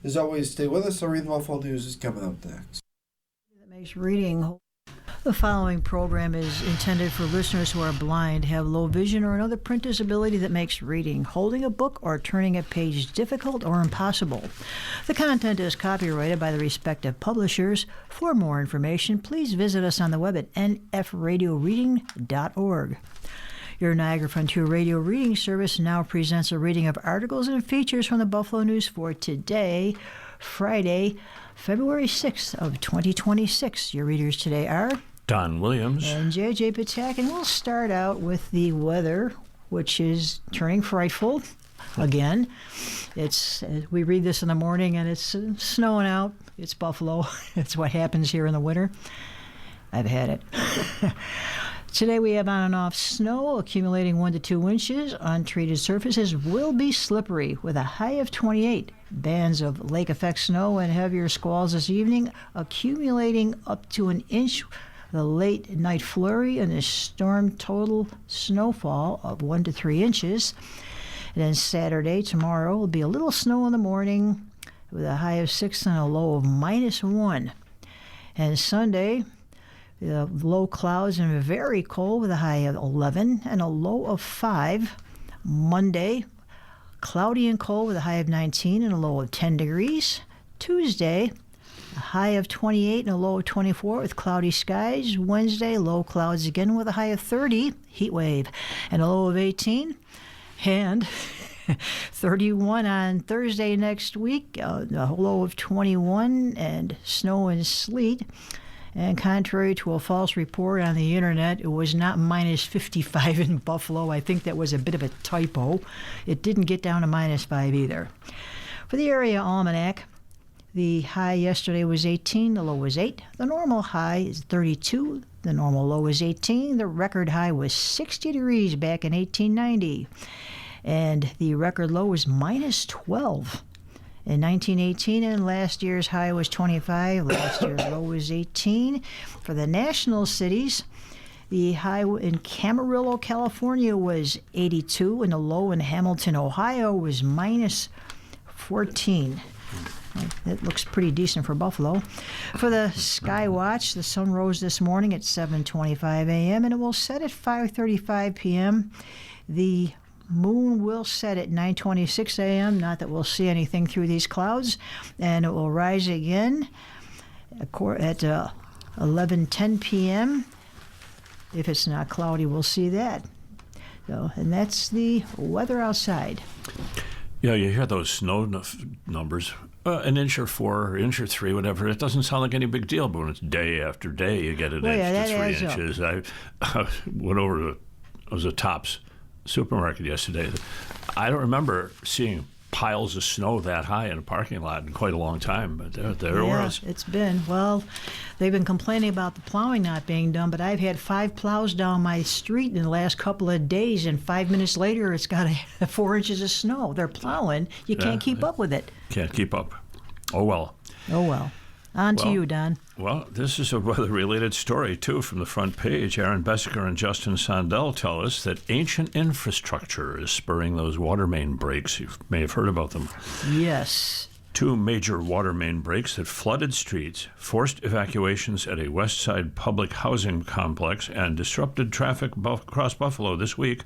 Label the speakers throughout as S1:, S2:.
S1: As always, stay with us. Our Read the Buffalo News is coming up next.
S2: That makes reading. The following program is intended for listeners who are blind, have low vision, or another print disability that makes reading, holding a book, or turning a page difficult or impossible. The content is copyrighted by the respective publishers. For more information, please visit us on the web at nfradioreading.org. Your Niagara Frontier Radio Reading Service now presents a reading of articles and features from the Buffalo News for today, Friday, February 6th of 2026. Your readers today are
S3: Don Williams
S2: and J.J. Patak, and we'll start out with the weather, which is turning frightful again. We read this in the morning, and it's snowing out. It's Buffalo. It's what happens here in the winter. I've had it. Today we have on and off snow, accumulating 1 to 2 inches. Untreated surfaces will be slippery with a high of 28. Bands of lake effect snow and heavier squalls this evening, accumulating up to an inch. The late night flurry and the storm total snowfall of 1 to 3 inches. And then Saturday, tomorrow, will be a little snow in the morning with a high of 6 and a low of -1. And Sunday, low clouds and very cold with a high of 11 and a low of 5. Monday, cloudy and cold with a high of 19 and a low of 10 degrees. Tuesday, a high of 28 and a low of 24 with cloudy skies. Wednesday, low clouds again with a high of 30, heat wave, and a low of 18. And 31 on Thursday next week, a low of 21 and snow and sleet. And contrary to a false report on the internet, it was not -55 in Buffalo. I think that was a bit of a typo. It didn't get down to -5 either. For the area almanac, the high yesterday was 18, the low was 8. The normal high is 32, the normal low is 18. The record high was 60 degrees back in 1890. And the record low was -12. In 1918, and last year's high was 25. Last year's low was 18. For the national cities, the high in Camarillo, California was 82, and the low in Hamilton, Ohio was -14. That looks pretty decent for Buffalo. For the Sky Watch, the sun rose this morning at 7:25 a.m., and it will set at 5:35 p.m. The moon will set at 9:26 a.m., not that we'll see anything through these clouds, and it will rise again at 11:10 p.m. If it's not cloudy, we'll see that. So, and that's the weather outside.
S3: Yeah, you hear those snow numbers, an inch or 4, or inch or 3, whatever. It doesn't sound like any big deal, but when it's day after day, you get an inch to 3 inches. I went over to, it was a Tops supermarket yesterday. I don't remember seeing piles of snow that high in a parking lot in quite a long time, but there it was.
S2: It's been. Well, they've been complaining about the plowing not being done, but I've had 5 plows down my street in the last couple of days, and 5 minutes later it's got 4 inches of snow. They're plowing. You can't keep up with it.
S3: Can't keep up. Oh, well.
S2: Oh, well. On to you, Don.
S3: Well, this is a weather-related story, too, from the front page. Aaron Bessiker and Justin Sondel tell us that ancient infrastructure is spurring those water main breaks. You may have heard about them.
S2: Yes.
S3: 2 major water main breaks that flooded streets, forced evacuations at a West Side public housing complex, and disrupted traffic across Buffalo this week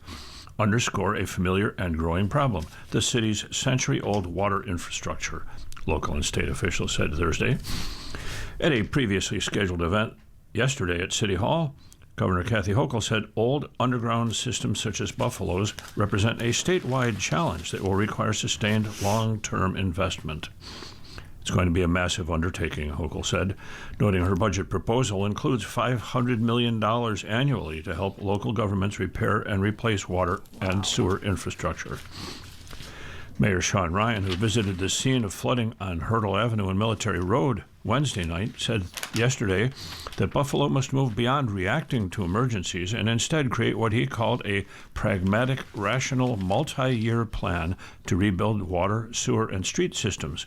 S3: underscore a familiar and growing problem: the city's century-old water infrastructure, local and state officials said Thursday. At a previously scheduled event yesterday at City Hall, Governor Kathy Hochul said old underground systems such as Buffalo's represent a statewide challenge that will require sustained long-term investment. It's going to be a massive undertaking, Hochul said, noting her budget proposal includes $500 million annually to help local governments repair and replace water and sewer infrastructure. Mayor Sean Ryan, who visited the scene of flooding on Hurdle Avenue and Military Road Wednesday night, said yesterday that Buffalo must move beyond reacting to emergencies and instead create what he called a pragmatic, rational, multi-year plan to rebuild water, sewer, and street systems.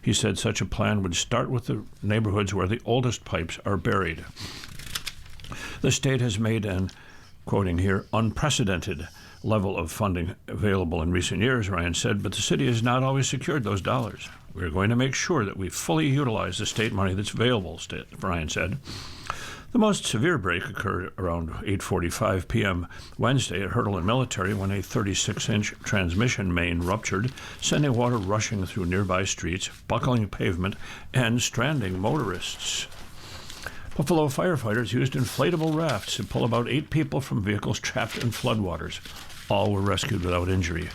S3: He said such a plan would start with the neighborhoods where the oldest pipes are buried. The state has made an, quoting here, unprecedented level of funding available in recent years, Ryan said, but the city has not always secured those dollars. We're going to make sure that we fully utilize the state money that's available, Ryan said. The most severe break occurred around 8:45 p.m. Wednesday at Hertel and Military when a 36-inch transmission main ruptured, sending water rushing through nearby streets, buckling pavement, and stranding motorists. Buffalo firefighters used inflatable rafts to pull about 8 people from vehicles trapped in floodwaters. All were rescued without injury.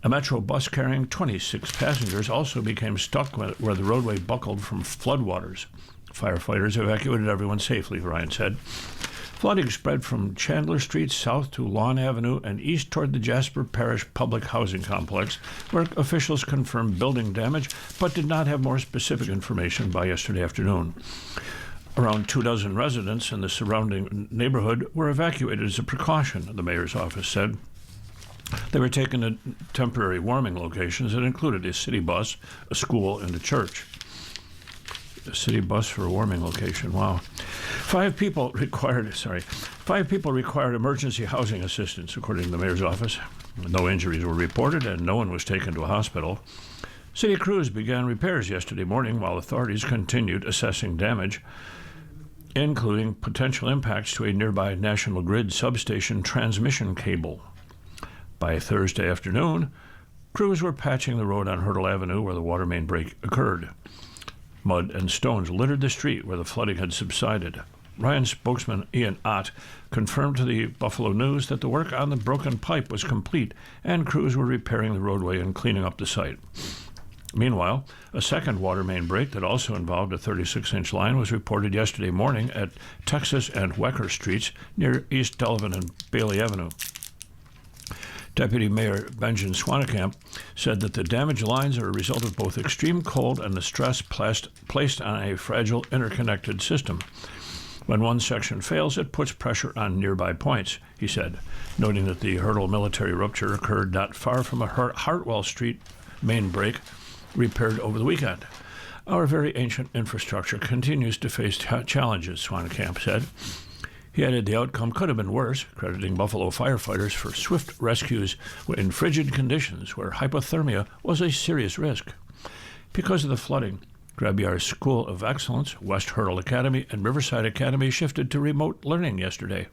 S3: A Metro bus carrying 26 passengers also became stuck where the roadway buckled from floodwaters. Firefighters evacuated everyone safely, Ryan said. Flooding spread from Chandler Street south to Lawn Avenue and east toward the Jasper Parish Public Housing Complex, where officials confirmed building damage but did not have more specific information by yesterday afternoon. Around 24 residents in the surrounding neighborhood were evacuated as a precaution, the mayor's office said. They were taken to temporary warming locations that included a city bus, a school, and a church. A city bus for a warming location, wow. 5 people required emergency housing assistance, according to the mayor's office. No injuries were reported, and no one was taken to a hospital. City crews began repairs yesterday morning while authorities continued assessing damage, including potential impacts to a nearby National Grid substation transmission cable. By Thursday afternoon, crews were patching the road on Hertel Avenue where the water main break occurred. Mud and stones littered the street where the flooding had subsided. Ryan spokesman Ian Ott confirmed to the Buffalo News that the work on the broken pipe was complete and crews were repairing the roadway and cleaning up the site. Meanwhile, a second water main break that also involved a 36-inch line was reported yesterday morning at Texas and Wecker Streets near East Delavan and Bailey Avenue. Deputy Mayor Benjamin Swanekamp said that the damaged lines are a result of both extreme cold and the stress placed on a fragile interconnected system. When one section fails, it puts pressure on nearby points, he said, noting that the Hertel military rupture occurred not far from a Hartwell Street main break repaired over the weekend. Our very ancient infrastructure continues to face challenges, Swanekamp said. He added the outcome could have been worse, crediting Buffalo firefighters for swift rescues in frigid conditions where hypothermia was a serious risk. Because of the flooding, Grabbyar's School of Excellence, West Hertel Academy, and Riverside Academy shifted to remote learning yesterday.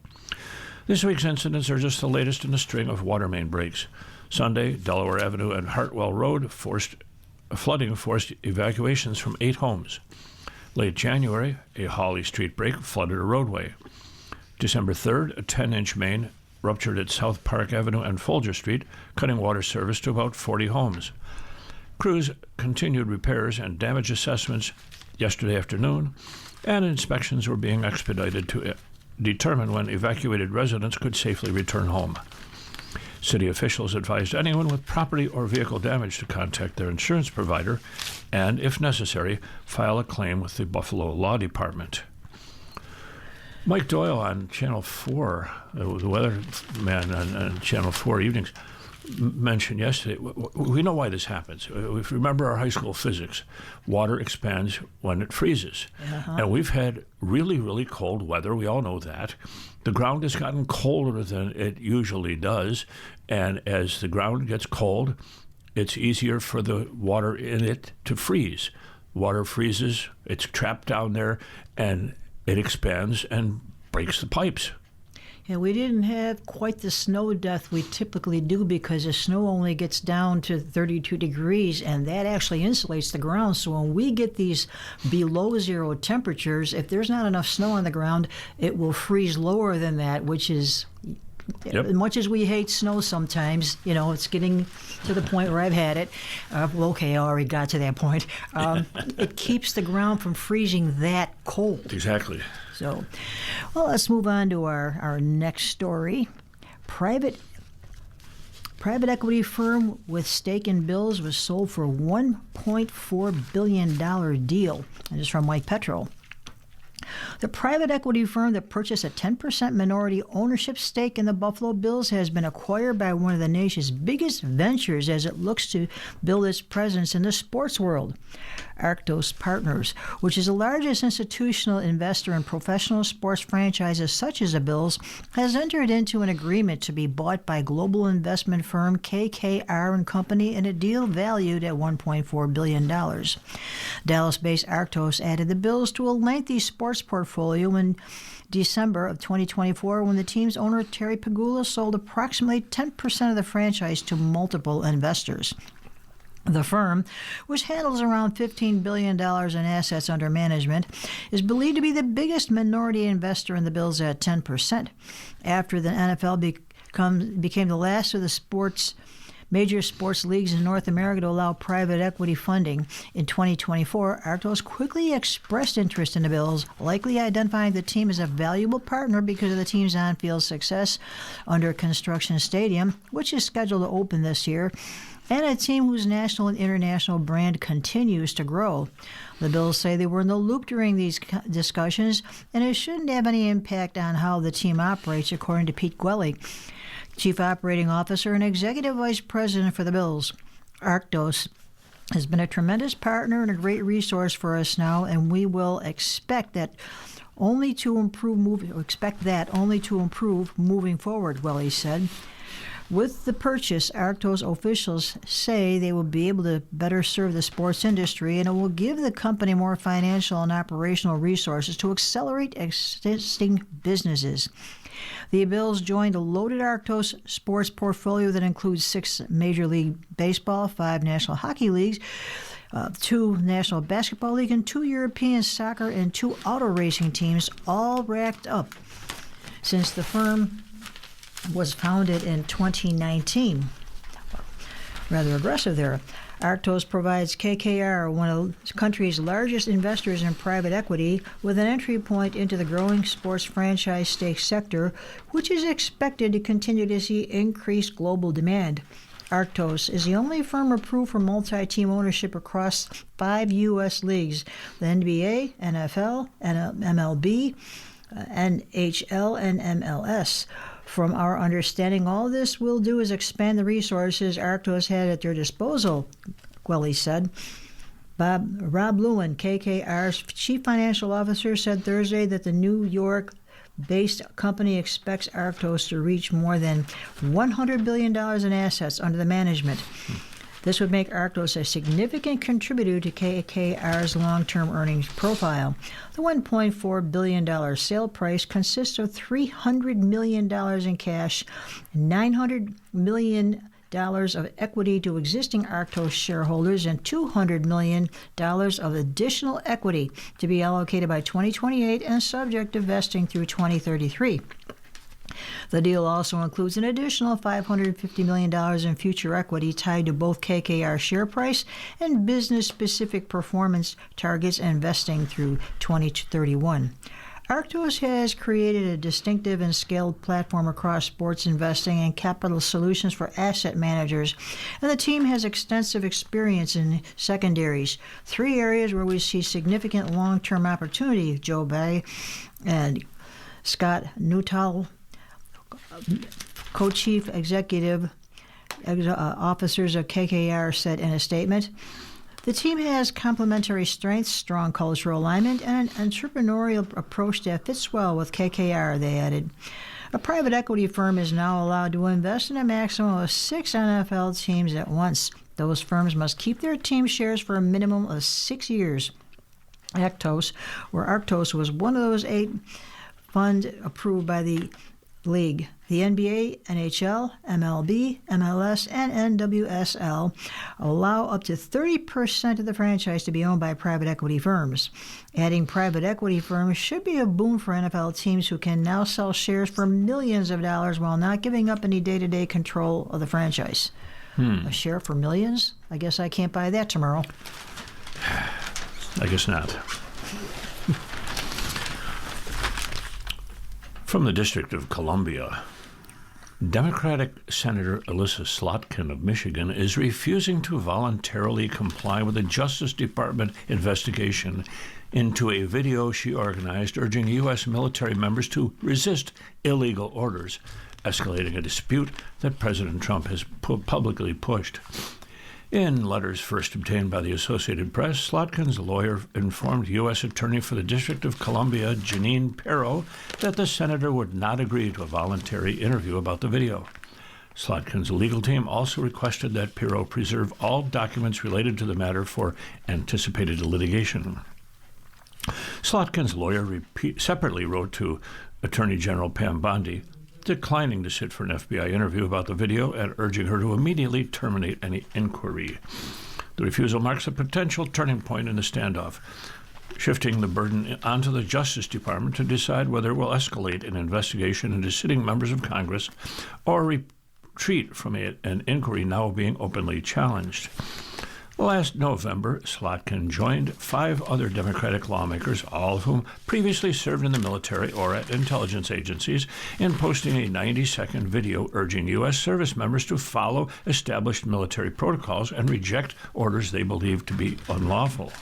S3: This week's incidents are just the latest in a string of water main breaks. Sunday, Delaware Avenue and Hartwell Road flooding forced evacuations from 8 homes. Late January, a Hawley Street break flooded a roadway. December 3rd, a 10-inch main ruptured at South Park Avenue and Folger Street, cutting water service to about 40 homes. Crews continued repairs and damage assessments yesterday afternoon, and inspections were being expedited to determine when evacuated residents could safely return home. City officials advised anyone with property or vehicle damage to contact their insurance provider and, if necessary, file a claim with the Buffalo Law Department. Mike Doyle on Channel 4, the weather man on Channel 4 evenings, mentioned yesterday, we know why this happens. If you remember our high school physics, water expands when it freezes. And we've had really, really cold weather. We all know that. The ground has gotten colder than it usually does. And as the ground gets cold, it's easier for the water in it to freeze. Water freezes, it's trapped down there, and it expands and breaks the pipes.
S2: And we didn't have quite the snow death we typically do because the snow only gets down to 32 degrees, and that actually insulates the ground. So when we get these below zero temperatures, if there's not enough snow on the ground, it will freeze lower than that, which is... Yep. As much as we hate snow sometimes, it's getting to the point where I've had it. I already got to that point. It keeps the ground from freezing that cold.
S3: Exactly.
S2: So, well, let's move on to our next story. Private equity firm with stake in Bills was sold for $1.4 billion deal. And this is from Mike Petro. The private equity firm that purchased a 10% minority ownership stake in the Buffalo Bills has been acquired by one of the nation's biggest ventures as it looks to build its presence in the sports world. Arctos Partners, which is the largest institutional investor in professional sports franchises such as the Bills, has entered into an agreement to be bought by global investment firm KKR and Company in a deal valued at $1.4 billion. Dallas-based Arctos added the Bills to a lengthy sports portfolio in December of 2024 when the team's owner Terry Pegula sold approximately 10% of the franchise to multiple investors. The firm, which handles around $15 billion in assets under management, is believed to be the biggest minority investor in the Bills at 10%. After the NFL became the last of the major sports leagues in North America to allow private equity funding in 2024, Arctos quickly expressed interest in the Bills, likely identifying the team as a valuable partner because of the team's on-field success under Construction Stadium, which is scheduled to open this year, and a team whose national and international brand continues to grow. The Bills say they were in the loop during these discussions, and it shouldn't have any impact on how the team operates, according to Pete Gwelly, Chief Operating Officer and Executive Vice President for the Bills. Arctos has been a tremendous partner and a great resource for us now, and we will expect that only to improve moving forward, Gwelly said. With the purchase, Arctos officials say they will be able to better serve the sports industry, and it will give the company more financial and operational resources to accelerate existing businesses. The Bills joined a loaded Arctos sports portfolio that includes 6 Major League Baseball, 5 National Hockey Leagues, 2 National Basketball League, and 2 European soccer and 2 auto racing teams, all racked up since the firm was founded in 2019. Rather aggressive there. Arctos provides KKR, one of the country's largest investors in private equity, with an entry point into the growing sports franchise stake sector, which is expected to continue to see increased global demand. Arctos is the only firm approved for multi-team ownership across 5 U.S. leagues: the NBA, NFL, MLB, NHL, and MLS. From our understanding, all this will do is expand the resources Arctos had at their disposal, Gwelly said. Rob Lewin, KKR's chief financial officer, said Thursday that the New York-based company expects Arctos to reach more than $100 billion in assets under the management. This would make Arctos a significant contributor to KKR's long-term earnings profile. The $1.4 billion sale price consists of $300 million in cash, $900 million of equity to existing Arctos shareholders, and $200 million of additional equity to be allocated by 2028 and subject to vesting through 2033. The deal also includes an additional $550 million in future equity tied to both KKR share price and business-specific performance targets and vesting through 2031. Arctos has created a distinctive and scaled platform across sports investing and capital solutions for asset managers, and the team has extensive experience in secondaries, 3 areas where we see significant long-term opportunity, Joe Bay and Scott Nuttall, co-chief executive officers of KKR, said in a statement. The team has complementary strengths, strong cultural alignment, and an entrepreneurial approach that fits well with KKR, they added. A private equity firm is now allowed to invest in a maximum of 6 NFL teams at once. Those firms must keep their team shares for a minimum of 6 years. Arctos was one of those 8 funds approved by the league. The NBA, NHL, MLB, MLS, and NWSL allow up to 30% of the franchise to be owned by private equity firms. Adding private equity firms should be a boon for NFL teams who can now sell shares for millions of dollars while not giving up any day-to-day control of the franchise. A share for millions? I guess I can't buy that tomorrow.
S3: I guess not. From the District of Columbia, Democratic Senator Alyssa Slotkin of Michigan is refusing to voluntarily comply with a Justice Department investigation into a video she organized urging U.S. military members to resist illegal orders, escalating a dispute that President Trump has publicly pushed. In letters first obtained by the Associated Press, Slotkin's lawyer informed U.S. Attorney for the District of Columbia, Jeanine Pirro, that the senator would not agree to a voluntary interview about the video. Slotkin's legal team also requested that Pirro preserve all documents related to the matter for anticipated litigation. Slotkin's lawyer separately wrote to Attorney General Pam Bondi, declining to sit for an FBI interview about the video and urging her to immediately terminate any inquiry. The refusal marks a potential turning point in the standoff, shifting the burden onto the Justice Department to decide whether it will escalate an investigation into sitting members of Congress or retreat from an inquiry now being openly challenged. Last November, Slotkin joined 5 other Democratic lawmakers, all of whom previously served in the military or at intelligence agencies, in posting a 90-second video urging U.S. service members to follow established military protocols and reject orders they believed to be unlawful.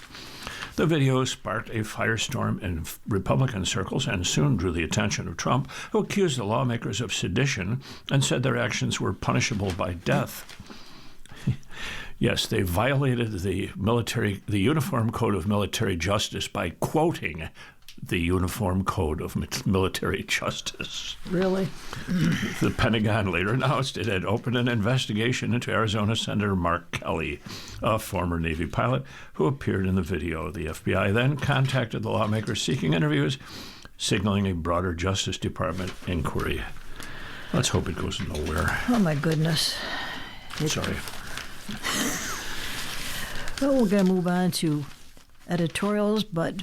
S3: The video sparked a firestorm in Republican circles and soon drew the attention of Trump, who accused the lawmakers of sedition and said their actions were punishable by death. Yes, they violated the Uniform Code of Military Justice by quoting the Uniform Code of Military Justice.
S2: Really?
S3: The Pentagon later announced it had opened an investigation into Arizona Senator Mark Kelly, a former Navy pilot who appeared in the video. The FBI then contacted the lawmakers seeking interviews, signaling a broader Justice Department inquiry. Let's hope it goes nowhere.
S2: Oh, my goodness.
S3: Sorry.
S2: Well, we're going to move on to editorials, but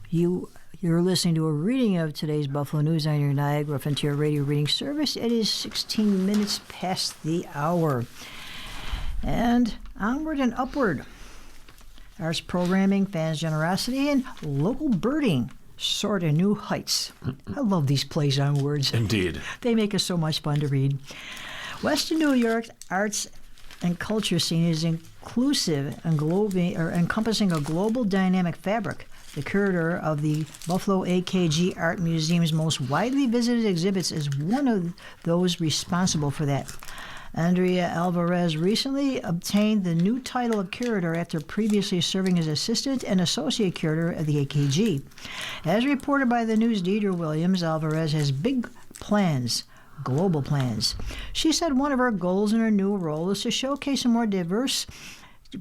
S2: you're listening to a reading of today's Buffalo News on your Niagara Frontier Radio reading service. It is 16 minutes past the hour. And onward and upward. Arts programming, fans' generosity, and local birding soar to new heights. I love these plays on words.
S3: Indeed.
S2: They make us so much fun to read. Western New York's arts and culture scene is inclusive and encompassing a global dynamic fabric. The curator of the Buffalo AKG Art Museum's most widely visited exhibits is one of those responsible for that. Andrea Alvarez recently obtained the new title of curator after previously serving as assistant and associate curator at the AKG. As reported by the News' Deidre Williams, Alvarez has big plans. Global plans. She said one of her goals in her new role is to showcase a more diverse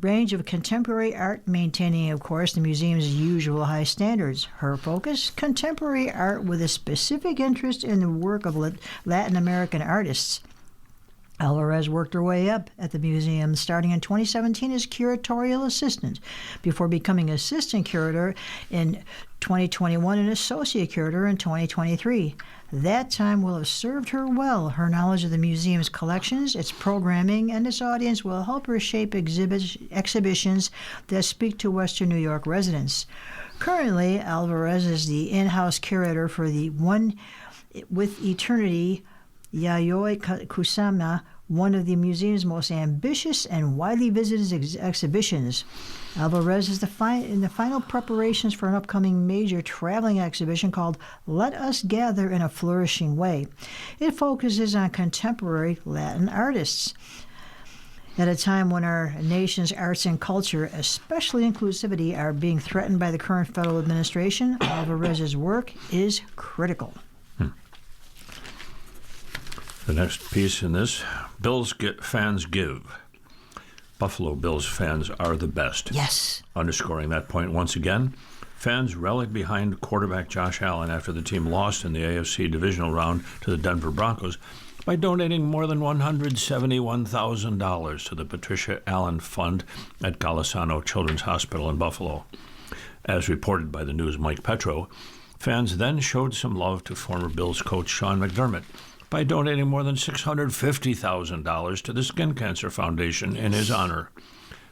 S2: range of contemporary art, maintaining, of course, the museum's usual high standards. Her focus? Contemporary art with a specific interest in the work of Latin American artists. Alvarez worked her way up at the museum, starting in 2017 as curatorial assistant, before becoming assistant curator in 2021 and associate curator in 2023. That time will have served her well. Her knowledge of the museum's collections, its programming, and its audience will help her shape exhibitions that speak to Western New York residents. Currently, Alvarez is the in-house curator for the One with Eternity Yayoi Kusama, one of the museum's most ambitious and widely visited exhibitions. Alvarez is in the final preparations for an upcoming major traveling exhibition called Let Us Gather in a Flourishing Way. It focuses on contemporary Latin artists. At a time when our nation's arts and culture, especially inclusivity, are being threatened by the current federal administration, Alvarez's work is critical.
S3: The next piece in this, fans give. Buffalo Bills fans are the best.
S2: Yes.
S3: Underscoring that point once again, fans rallied behind quarterback Josh Allen after the team lost in the AFC divisional round to the Denver Broncos by donating more than $171,000 to the Patricia Allen Fund at Golisano Children's Hospital in Buffalo. As reported by the News' Mike Petro, fans then showed some love to former Bills coach Sean McDermott by donating more than $650,000 to the Skin Cancer Foundation in his honor.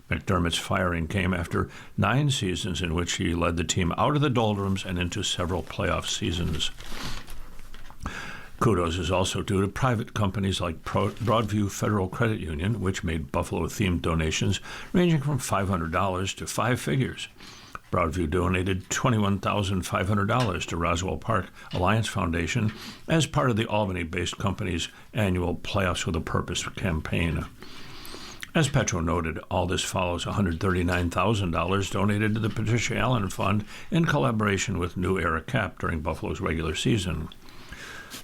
S3: McDermott's firing came after 9 seasons in which he led the team out of the doldrums and into several playoff seasons. Kudos is also due to private companies like Broadview Federal Credit Union, which made Buffalo-themed donations ranging from $500 to five figures. Broadview donated $21,500 to Roswell Park Alliance Foundation as part of the Albany-based company's annual Playoffs with a Purpose campaign. As Petro noted, all this follows $139,000 donated to the Patricia Allen Fund in collaboration with New Era Cap during Buffalo's regular season.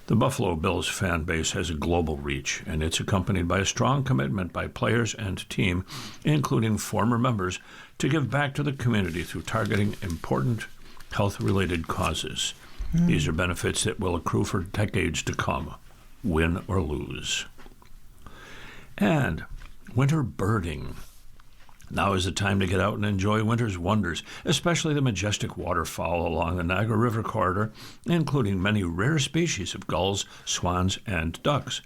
S3: The Buffalo Bills fan base has a global reach, and it's accompanied by a strong commitment by players and team, including former members, to give back to the community through targeting important health-related causes. These are benefits that will accrue for decades to come, win or lose. And winter birding. Now is the time to get out and enjoy winter's wonders, especially the majestic waterfowl along the Niagara River corridor, including many rare species of gulls, swans, and ducks.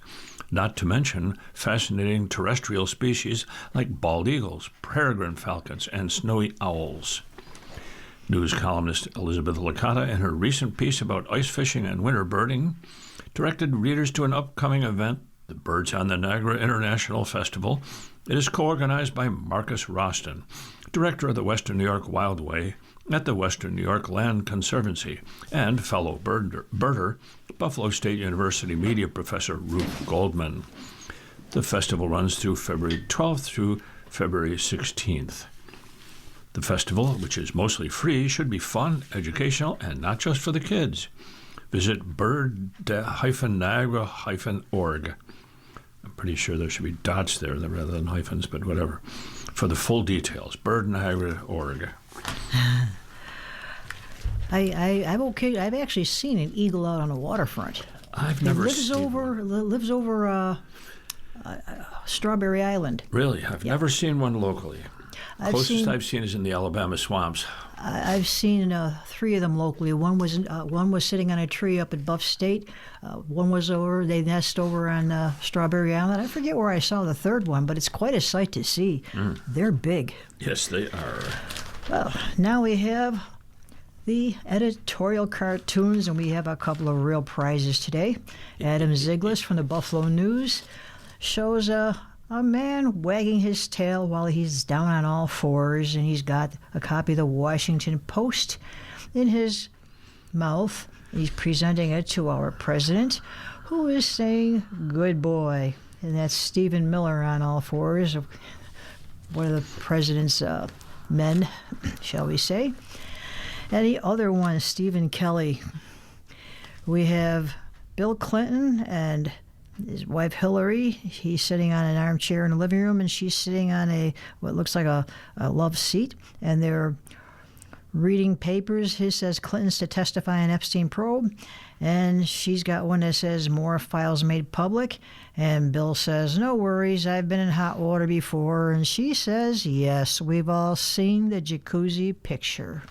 S3: Not to mention fascinating terrestrial species like bald eagles, peregrine falcons, and snowy owls. News columnist Elizabeth Licata, in her recent piece about ice fishing and winter birding, directed readers to an upcoming event, the Birds on the Niagara International Festival. It is co-organized by Marcus Roston, director of the Western New York Wildway at the Western New York Land Conservancy, and fellow birder, Buffalo State University media professor Ruth Goldman. The festival runs through February 12th through February 16th. The festival, which is mostly free, should be fun, educational, and not just for the kids. Visit bird-niagara-org. I'm pretty sure there should be dots there rather than hyphens, but whatever. For the full details, bird-niagara.org.
S2: I'm okay. I've actually seen an eagle out on the waterfront.
S3: I've never seen
S2: lives over Strawberry Island.
S3: Really? I've never seen one locally. Closest I've seen is in the Alabama swamps.
S2: I've seen three of them locally. One was sitting on a tree up at Buff State. One was they nest over on Strawberry Island. I forget where I saw the third one, but it's quite a sight to see. They're big.
S3: Yes, they are.
S2: Well, now we have the editorial cartoons, and we have a couple of real prizes today. Adam Ziglis from the Buffalo News shows a man wagging his tail while he's down on all fours, and he's got a copy of the Washington Post in his mouth. He's presenting it to our president, who is saying, "Good boy." And that's Stephen Miller on all fours, one of the president's men, shall we say. And the other one, Stephen Kelly. We have Bill Clinton and his wife Hillary. He's sitting on an armchair in the living room, and she's sitting on what looks like a love seat, and they're reading papers. His says Clinton's to testify on Epstein probe, and she's got one that says more files made public, and Bill says, "No worries, I've been in hot water before," and she says, "Yes, we've all seen the jacuzzi picture."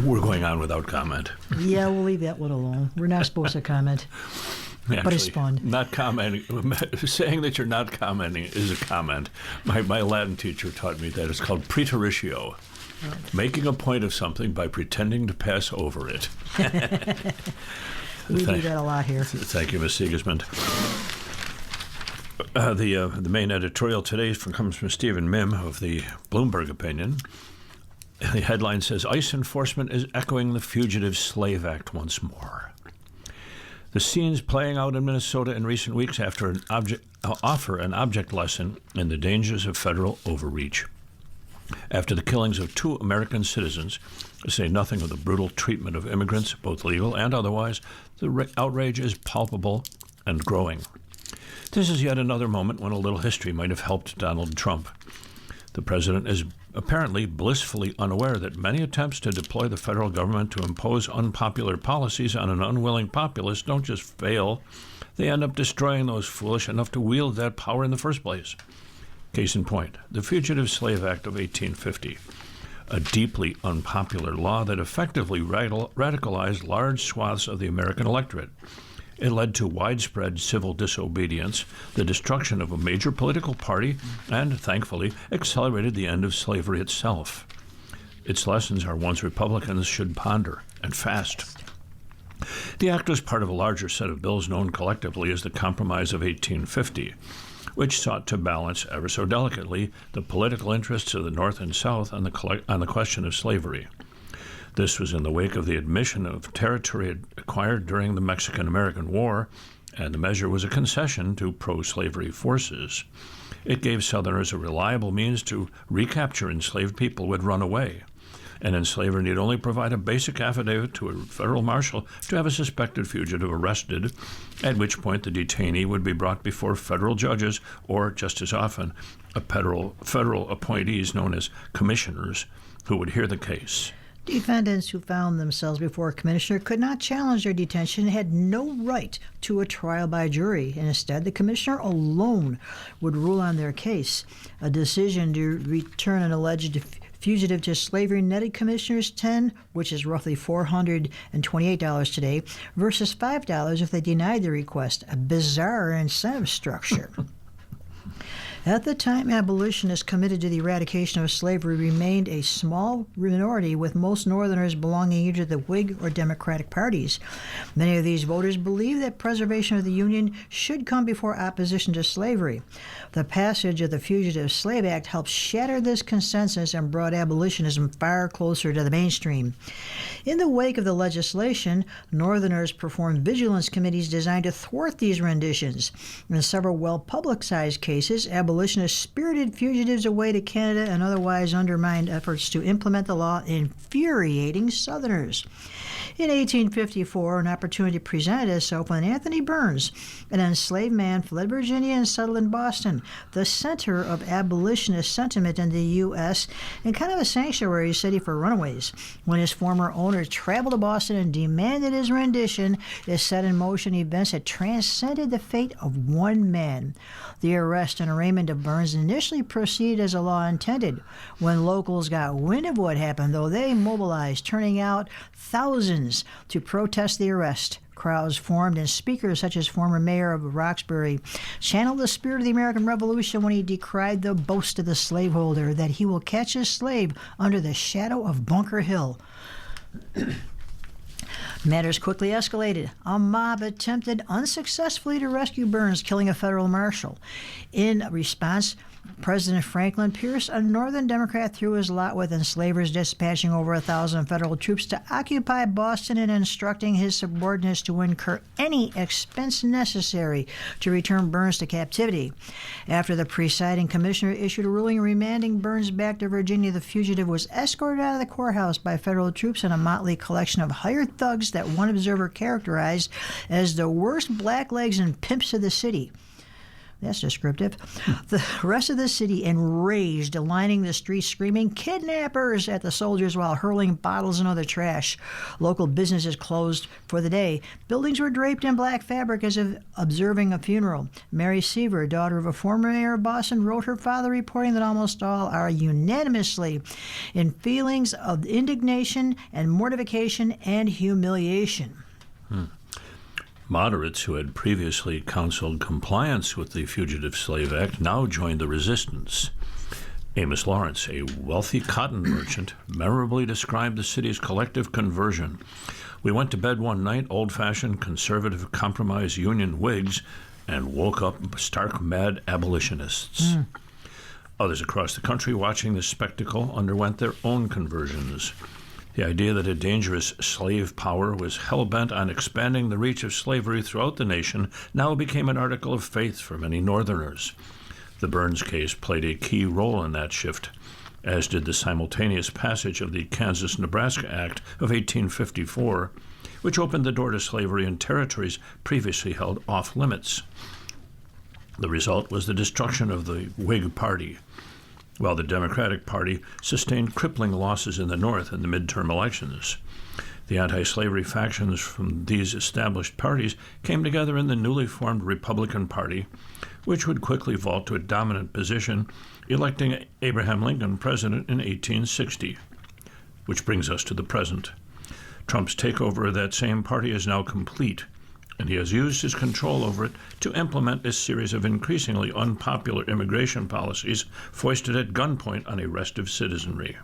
S3: We're going on without comment.
S2: Yeah, we'll leave that one alone. We're not supposed to comment.
S3: Actually,
S2: but it's fun.
S3: Not commenting, saying that you're not commenting is a comment. My Latin teacher taught me that. It's called preteritio, making a point of something by pretending to pass over it.
S2: We do that a lot here.
S3: Thank you, Ms. Sigismund. The main editorial today comes from Stephen Mihm of the Bloomberg Opinion. The headline says, ICE enforcement is echoing the Fugitive Slave Act once more. The scenes playing out in Minnesota in recent weeks offer an object lesson in the dangers of federal overreach. After the killings of 2 American citizens, to say nothing of the brutal treatment of immigrants, both legal and otherwise, the outrage is palpable and growing. This is yet another moment when a little history might have helped Donald Trump. The president is apparently blissfully unaware that many attempts to deploy the federal government to impose unpopular policies on an unwilling populace don't just fail. They end up destroying those foolish enough to wield that power in the first place. Case in point, the Fugitive Slave Act of 1850, a deeply unpopular law that effectively radicalized large swaths of the American electorate. It led to widespread civil disobedience, the destruction of a major political party, and, thankfully, accelerated the end of slavery itself. Its lessons are ones Republicans should ponder, and fast. The act was part of a larger set of bills known collectively as the Compromise of 1850, which sought to balance ever so delicately the political interests of the North and South on the question of slavery. This was in the wake of the admission of territory acquired during the Mexican-American War, and the measure was a concession to pro-slavery forces. It gave Southerners a reliable means to recapture enslaved people who had run away. An enslaver need only provide a basic affidavit to a federal marshal to have a suspected fugitive arrested, at which point the detainee would be brought before federal judges or, just as often, federal appointees known as commissioners who would hear the case.
S2: Defendants who found themselves before a commissioner could not challenge their detention and had no right to a trial by jury. And instead, the commissioner alone would rule on their case. A decision to return an alleged fugitive to slavery netted commissioners $10, which is roughly $428 today, versus $5 if they denied the request. A bizarre incentive structure. At the time, abolitionists committed to the eradication of slavery remained a small minority, with most Northerners belonging either to the Whig or Democratic parties. Many of these voters believed that preservation of the Union should come before opposition to slavery. The passage of the Fugitive Slave Act helped shatter this consensus and brought abolitionism far closer to the mainstream. In the wake of the legislation, Northerners performed vigilance committees designed to thwart these renditions. In several well-publicized cases, abolitionists spirited fugitives away to Canada and otherwise undermined efforts to implement the law, infuriating Southerners. In 1854, an opportunity presented itself when Anthony Burns, an enslaved man, fled Virginia and settled in Boston, the center of abolitionist sentiment in the U.S. and kind of a sanctuary city for runaways. When his former owner traveled to Boston and demanded his rendition, it set in motion events that transcended the fate of one man. The arrest and arraignment of Burns initially proceeded as the law intended. When locals got wind of what happened, though, they mobilized, turning out thousands to protest the arrest. Crowds formed, and speakers such as former mayor of Roxbury channeled the spirit of the American Revolution when he decried the boast of the slaveholder that he will catch his slave under the shadow of Bunker Hill. Matters quickly escalated. A mob attempted unsuccessfully to rescue Burns, killing a federal marshal. In response, President Franklin Pierce, a Northern Democrat, threw his lot with enslavers, dispatching over 1,000 federal troops to occupy Boston and instructing his subordinates to incur any expense necessary to return Burns to captivity. After the presiding commissioner issued a ruling remanding Burns back to Virginia, the fugitive was escorted out of the courthouse by federal troops and a motley collection of hired thugs that one observer characterized as the worst blacklegs and pimps of the city. That's descriptive. The rest of the city enraged, lining the streets screaming "kidnappers" at the soldiers while hurling bottles and other trash. Local businesses closed for the day. Buildings were draped in black fabric as if observing a funeral. Mary Seaver, daughter of a former mayor of Boston, wrote her father, reporting that almost all are unanimously in feelings of indignation and mortification and humiliation.
S3: Moderates who had previously counseled compliance with the Fugitive Slave Act now joined the resistance. Amos Lawrence, a wealthy cotton merchant, memorably described the city's collective conversion. "We went to bed one night, old-fashioned, conservative, compromise Union Whigs, and woke up stark mad abolitionists." Others across the country watching the spectacle underwent their own conversions. The idea that a dangerous slave power was hell-bent on expanding the reach of slavery throughout the nation now became an article of faith for many Northerners. The Burns case played a key role in that shift, as did the simultaneous passage of the Kansas-Nebraska Act of 1854, which opened the door to slavery in territories previously held off-limits. The result was the destruction of the Whig Party, while the Democratic Party sustained crippling losses in the North in the midterm elections. The anti-slavery factions from these established parties came together in the newly formed Republican Party, which would quickly vault to a dominant position, electing Abraham Lincoln president in 1860. Which brings us to the present. Trump's takeover of that same party is now complete, and he has used his control over it to implement a series of increasingly unpopular immigration policies foisted at gunpoint on a restive citizenry.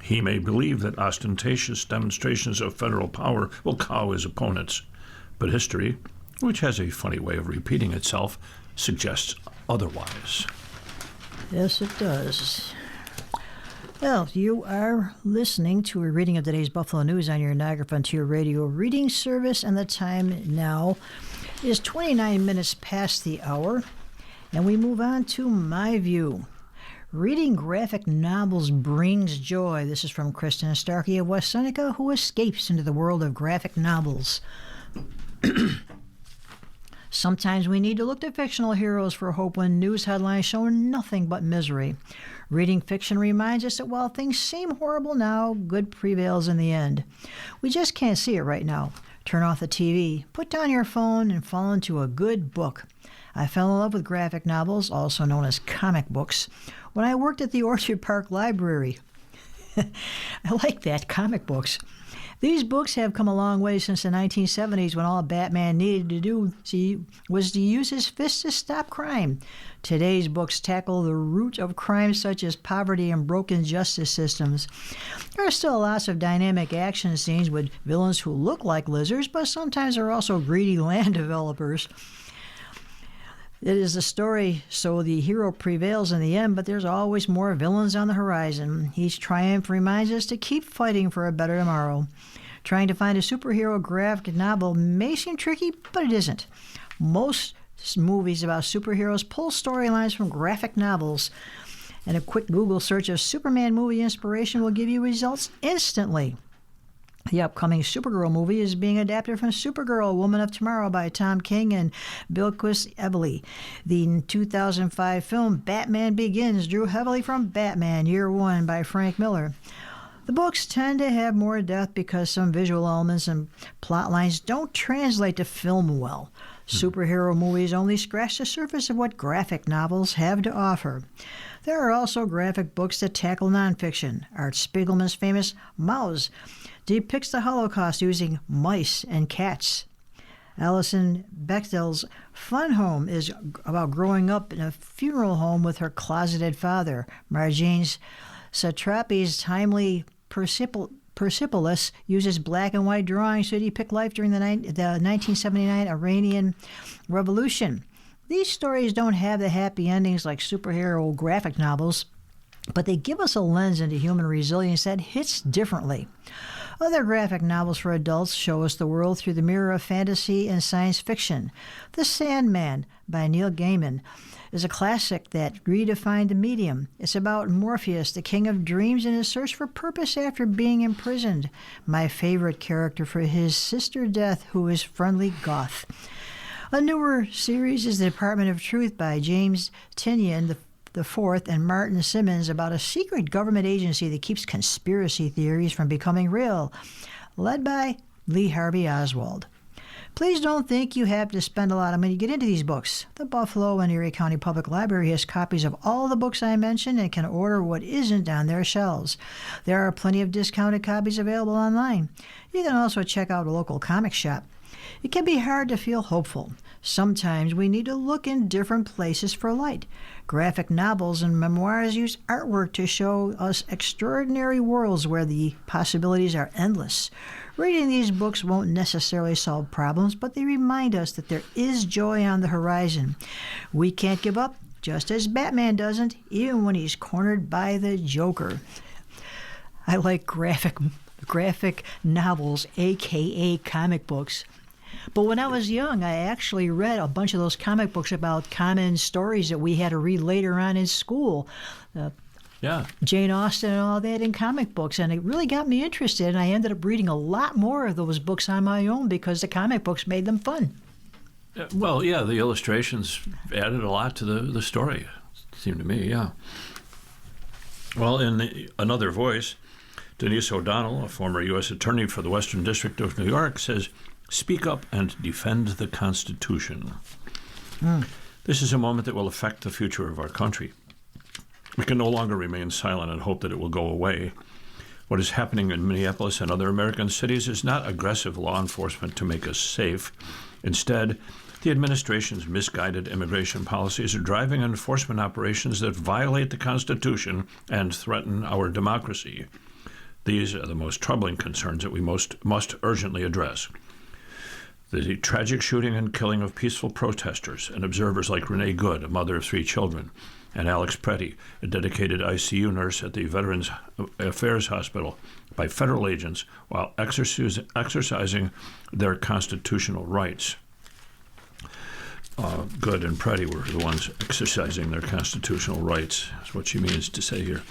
S3: He may believe that ostentatious demonstrations of federal power will cow his opponents, but history, which has a funny way of repeating itself, suggests otherwise.
S2: Yes, it does. Well, you are listening to a reading of today's Buffalo News on your Niagara Frontier Radio reading service, and the time now is 29 minutes past the hour, and we move on to My View. Reading graphic novels brings joy. This is from Kristen Starkey of West Seneca, who escapes into the world of graphic novels. Sometimes we need to look to fictional heroes for hope when news headlines show nothing but misery. Reading fiction reminds us that while things seem horrible now, good prevails in the end. We just can't see it right now. Turn off the TV, put down your phone, and fall into a good book. I fell in love with graphic novels, also known as comic books, when I worked at the Orchard Park Library. I like that, comic books. These books have come a long way since the 1970s, when all Batman needed to do was to use his fists to stop crime. Today's books tackle the root of crime, such as poverty and broken justice systems. There are still lots of dynamic action scenes with villains who look like lizards, but sometimes are also greedy land developers. It is a story, so the hero prevails in the end, but there's always more villains on the horizon. Each triumph reminds us to keep fighting for a better tomorrow. Trying to find a superhero graphic novel may seem tricky, but it isn't. Most movies about superheroes pull storylines from graphic novels, and a quick Google search of Superman movie inspiration will give you results instantly. The upcoming Supergirl movie is being adapted from Supergirl, Woman of Tomorrow by Tom King and Bilquis Evely. The 2005 film Batman Begins drew heavily from Batman Year One by Frank Miller. The books tend to have more depth because some visual elements and plot lines don't translate to film well. Superhero movies only scratch the surface of what graphic novels have to offer. There are also graphic books that tackle nonfiction. Art Spiegelman's famous Maus depicts the Holocaust using mice and cats. Alison Bechdel's Fun Home is about growing up in a funeral home with her closeted father. Marjane Satrapi's timely Persepolis uses black and white drawings to depict life during the 1979 Iranian Revolution. These stories don't have the happy endings like superhero graphic novels, but they give us a lens into human resilience that hits differently. Other graphic novels for adults show us the world through the mirror of fantasy and science fiction. The Sandman by Neil Gaiman is a classic that redefined the medium. It's about Morpheus, the king of dreams, in his search for purpose after being imprisoned. My favorite character for his sister Death, who is friendly goth. A newer series is The Department of Truth by James Tynion the Fourth and Martin Simmons, about a secret government agency that keeps conspiracy theories from becoming real, led by Lee Harvey Oswald. Please don't think you have to spend a lot of money to get into these books. The Buffalo and Erie County Public Library has copies of all the books I mentioned and can order what isn't on their shelves. There are plenty of discounted copies available online. You can also check out a local comic shop. It can be hard to feel hopeful. Sometimes we need to look in different places for light. Graphic novels and memoirs use artwork to show us extraordinary worlds where the possibilities are endless. Reading these books won't necessarily solve problems, but they remind us that there is joy on the horizon. We can't give up, just as Batman doesn't, even when he's cornered by the Joker. I like graphic novels, a.k.a. comic books. But when I was young, I actually read a bunch of those comic books about common stories that we had to read later on in school. Jane Austen and all that in comic books, and it really got me interested, and I ended up reading a lot more of those books on my own because the comic books made them fun.
S3: Well, yeah, the illustrations added a lot to the story, it seemed to me, yeah. Well, in another voice, Denise O'Donnell, a former U.S. attorney for the Western District of New York, says, "Speak up and defend the Constitution." This is a moment that will affect the future of our country. We can no longer remain silent and hope that it will go away. What is happening in Minneapolis and other American cities is not aggressive law enforcement to make us safe. Instead, the administration's misguided immigration policies are driving enforcement operations that violate the Constitution and threaten our democracy. These are the most troubling concerns that we must urgently address. The tragic shooting and killing of peaceful protesters and observers like Renee Good, a mother of 3 children, and Alex Pretty, a dedicated ICU nurse at the Veterans Affairs Hospital, by federal agents while exercising their constitutional rights. Good and Pretty were the ones exercising their constitutional rights, is what she means to say here.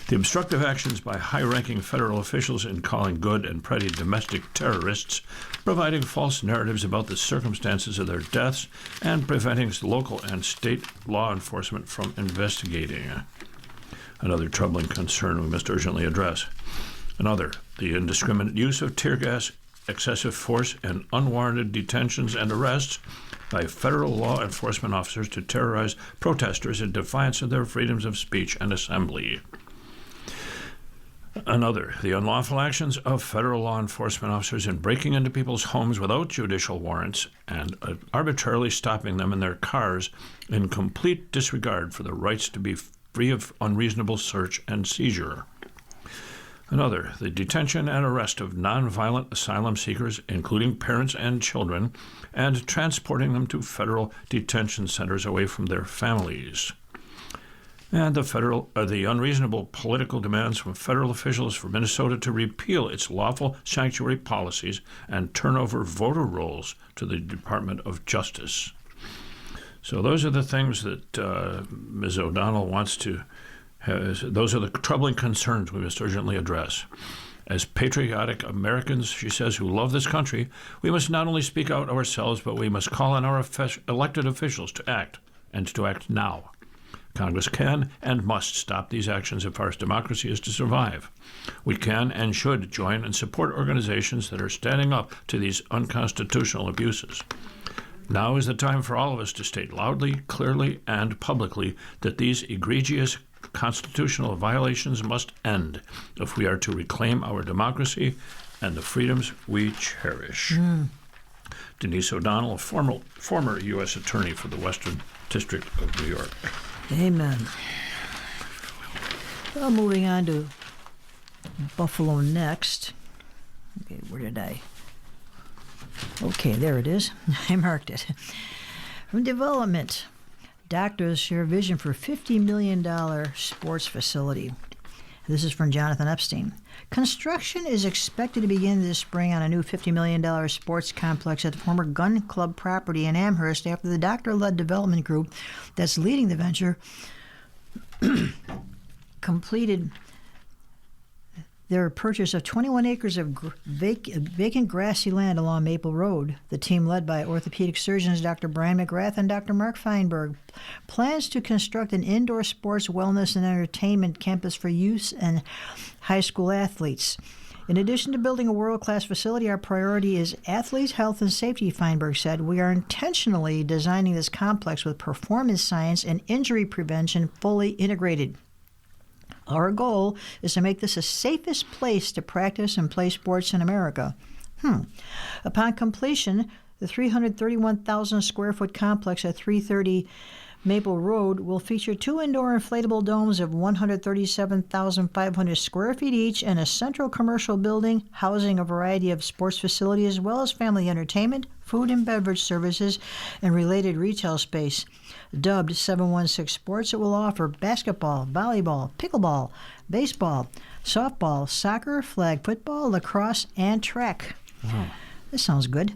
S3: The obstructive actions by high-ranking federal officials in calling Good and Pretty domestic terrorists, providing false narratives about the circumstances of their deaths, and preventing local and state law enforcement from investigating. Another troubling concern we must urgently address. Another, the indiscriminate use of tear gas, excessive force, and unwarranted detentions and arrests by federal law enforcement officers to terrorize protesters in defiance of their freedoms of speech and assembly. Another, the unlawful actions of federal law enforcement officers in breaking into people's homes without judicial warrants and arbitrarily stopping them in their cars in complete disregard for the rights to be free of unreasonable search and seizure. Another, the detention and arrest of nonviolent asylum seekers, including parents and children, and transporting them to federal detention centers away from their families. And the unreasonable political demands from federal officials for Minnesota to repeal its lawful sanctuary policies and turn over voter rolls to the Department of Justice. So those are the things that Ms. O'Donnell wants to those are the troubling concerns we must urgently address. As patriotic Americans, she says, who love this country, we must not only speak out ourselves, but we must call on our elected officials to act, and to act now. Congress can and must stop these actions if our democracy is to survive. We can and should join and support organizations that are standing up to these unconstitutional abuses. Now is the time for all of us to state loudly, clearly, and publicly that these egregious constitutional violations must end if we are to reclaim our democracy and the freedoms we cherish. Denise O'Donnell, a former U.S. Attorney for the Western District of New York.
S2: Amen. Well, moving on to Buffalo next. Okay, where did I? Okay, there it is. I marked it. From development. Doctors share vision for $50 million sports facility. This is from Jonathan Epstein. Construction is expected to begin this spring on a new $50 million sports complex at the former gun club property in Amherst after the doctor-led development group that's leading the venture completed their purchase of 21 acres of vacant grassy land along Maple Road. The team, led by orthopedic surgeons Dr. Brian McGrath and Dr. Mark Feinberg, plans to construct an indoor sports, wellness, and entertainment campus for youth and high school athletes. In addition to building a world-class facility, our priority is athletes' health and safety, Feinberg said. We are intentionally designing this complex with performance science and injury prevention fully integrated. Our goal is to make this the safest place to practice and play sports in America. Upon completion, the 331,000 square foot complex at 330 Maple Road will feature 2 indoor inflatable domes of 137,500 square feet each and a central commercial building housing a variety of sports facilities as well as family entertainment, food and beverage services, and related retail space. Dubbed 716 Sports, it will offer basketball, volleyball, pickleball, baseball, softball, soccer, flag football, lacrosse, and track. Wow. This sounds good.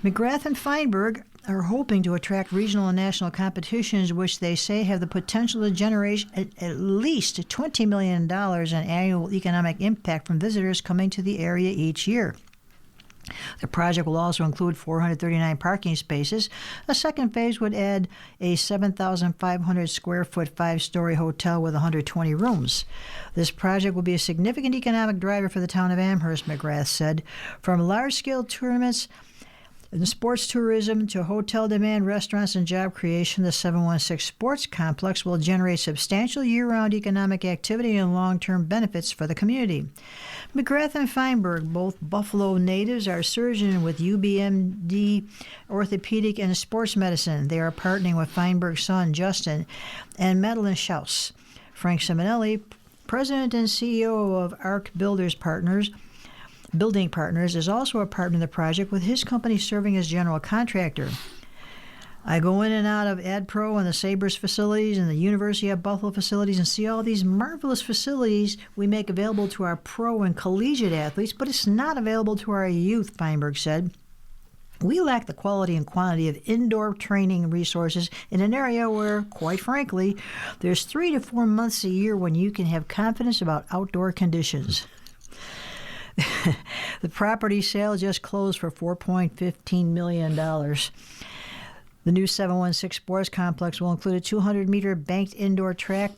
S2: McGrath and Feinberg are hoping to attract regional and national competitions, which they say have the potential to generate at least $20 million in annual economic impact from visitors coming to the area each year. The project will also include 439 parking spaces. A second phase would add a 7,500 square foot 5-story hotel with 120 rooms. This project will be a significant economic driver for the town of Amherst, McGrath said. From large-scale tournaments and sports tourism to hotel demand, restaurants, and job creation, the 716 Sports Complex will generate substantial year-round economic activity and long-term benefits for the community. McGrath and Feinberg, both Buffalo natives, are surgeons with UBMD Orthopedic and Sports Medicine. They are partnering with Feinberg's son, Justin, and Madeline Schaus. Frank Simonelli, President and CEO of ARC Building Partners, is also a partner in the project, with his company serving as general contractor. I go in and out of AdPro and the Sabres facilities and the University of Buffalo facilities and see all these marvelous facilities we make available to our pro and collegiate athletes, but it's not available to our youth, Feinberg said. We lack the quality and quantity of indoor training resources in an area where, quite frankly, there's 3 to 4 months a year when you can have confidence about outdoor conditions. The property sale just closed for $4.15 million. The new 716 Sports Complex will include a 200-meter banked indoor track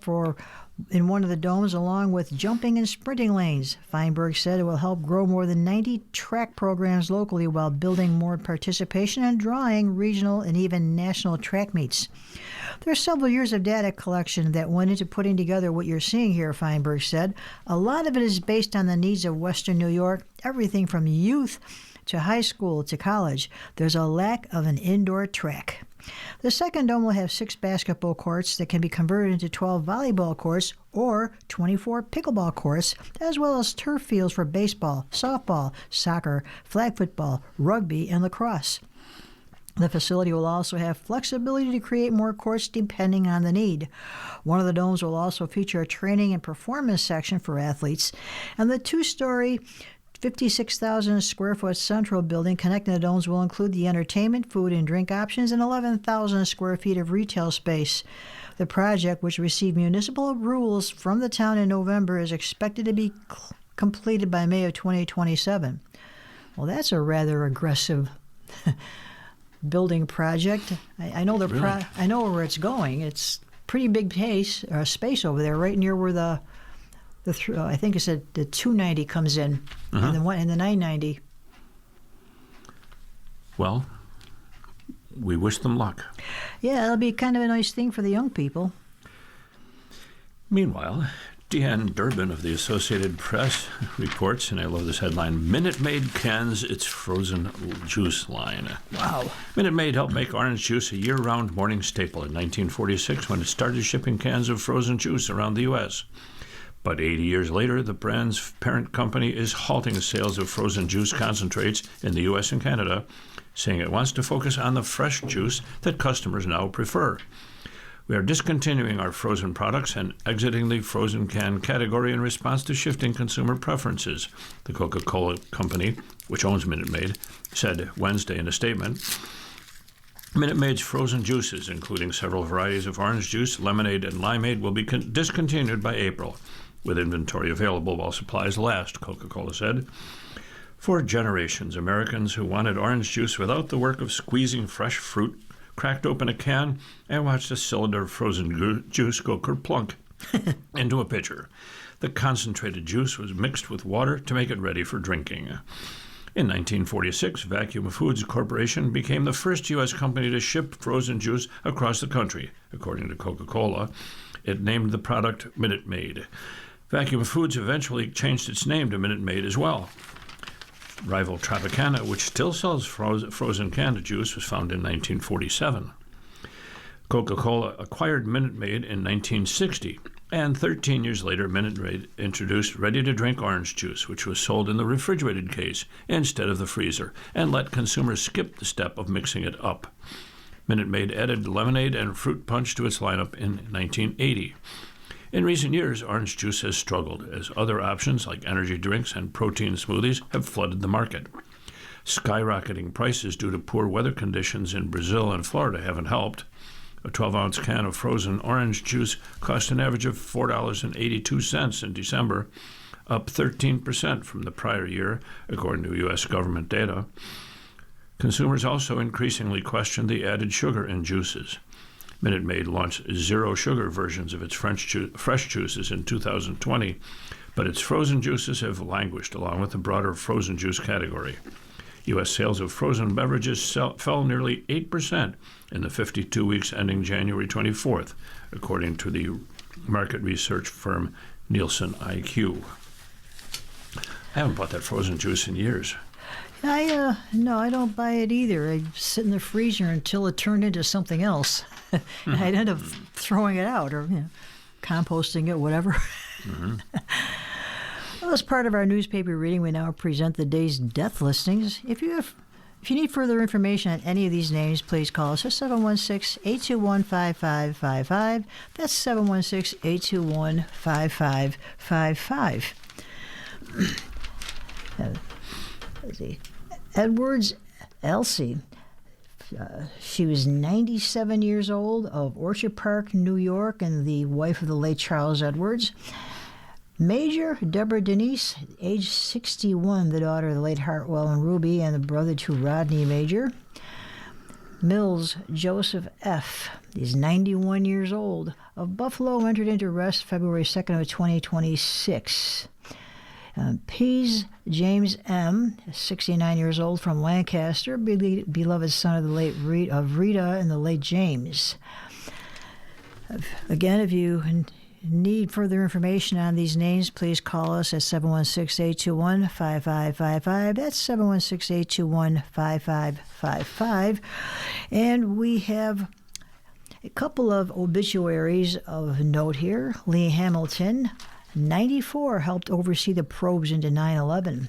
S2: in one of the domes, along with jumping and sprinting lanes. Feinberg said it will help grow more than 90 track programs locally while building more participation and drawing regional and even national track meets. There are several years of data collection that went into putting together what you're seeing here, Feinberg said. A lot of it is based on the needs of Western New York, everything from youth to high school to college. There's a lack of an indoor track. The second dome will have 6 basketball courts that can be converted into 12 volleyball courts or 24 pickleball courts, as well as turf fields for baseball, softball, soccer, flag football, rugby, and lacrosse. The facility will also have flexibility to create more courts depending on the need. One of the domes will also feature a training and performance section for athletes, and the 2-story 56,000 square foot central building connecting the domes will include the entertainment, food, and drink options and 11,000 square feet of retail space. The project, which received municipal rules from the town in November, is expected to be completed by May of 2027. Well, that's a rather aggressive building project. I know
S3: Really?
S2: I know where it's going. It's pretty big space over there, right near where I think it's the 290 comes in, and the 990.
S3: Well, we wish them luck.
S2: Yeah, it'll be kind of a nice thing for the young people.
S3: Meanwhile, Deanne Durbin of the Associated Press reports, and I love this headline, Minute Maid cans its frozen juice line.
S2: Wow.
S3: Minute Maid helped make orange juice a year-round morning staple in 1946 when it started shipping cans of frozen juice around the U.S. But 80 years later, the brand's parent company is halting sales of frozen juice concentrates in the U.S. and Canada, saying it wants to focus on the fresh juice that customers now prefer. We are discontinuing our frozen products and exiting the frozen can category in response to shifting consumer preferences, the Coca-Cola Company, which owns Minute Maid, said Wednesday in a statement. Minute Maid's frozen juices, including several varieties of orange juice, lemonade, and limeade, will be discontinued by April, with inventory available while supplies last, Coca-Cola said. For generations, Americans who wanted orange juice without the work of squeezing fresh fruit cracked open a can and watched a cylinder of frozen juice go kerplunk into a pitcher. The concentrated juice was mixed with water to make it ready for drinking. In 1946, Vacuum Foods Corporation became the first U.S. company to ship frozen juice across the country, according to Coca-Cola. It named the product Minute Maid. Vacuum Foods eventually changed its name to Minute Maid as well. Rival Tropicana, which still sells frozen canned juice, was founded in 1947. Coca-Cola acquired Minute Maid in 1960, and 13 years later, Minute Maid introduced ready-to-drink orange juice, which was sold in the refrigerated case instead of the freezer, and let consumers skip the step of mixing it up. Minute Maid added lemonade and fruit punch to its lineup in 1980. In recent years, orange juice has struggled as other options like energy drinks and protein smoothies have flooded the market. Skyrocketing prices due to poor weather conditions in Brazil and Florida haven't helped. A 12-ounce can of frozen orange juice cost an average of $4.82 in December, up 13% from the prior year, according to U.S. government data. Consumers also increasingly question the added sugar in juices. Minute Maid launched zero-sugar versions of its fresh juices in 2020, but its frozen juices have languished along with the broader frozen juice category. U.S. sales of frozen beverages fell nearly 8% in the 52 weeks ending January 24th, according to the market research firm Nielsen IQ. I haven't bought that frozen juice in years.
S2: No, I don't buy it either. I sit in the freezer until it turned into something else. And I'd end up throwing it out or composting it, whatever. Well, as part of our newspaper reading, we now present the day's death listings. If you need further information on any of these names, please call us at 716-821-5555. That's 716-821-5555. Let's see. Edwards Elsie. She was 97 years old, of Orchard Park, New York, and the wife of the late Charles Edwards. Major Deborah Denise, age 61, the daughter of the late Hartwell and Ruby, and the brother to Rodney Major. Mills Joseph F. He's 91 years old, of Buffalo, entered into rest February 2nd of 2026. Pease James M., 69 years old, from Lancaster, beloved son of the late Rita and the late James. Again, if you need further information on these names, please call us at 716-821-5555. That's 716-821-5555. And we have a couple of obituaries of note here. Lee Hamilton, 94, helped oversee the probes into 9/11.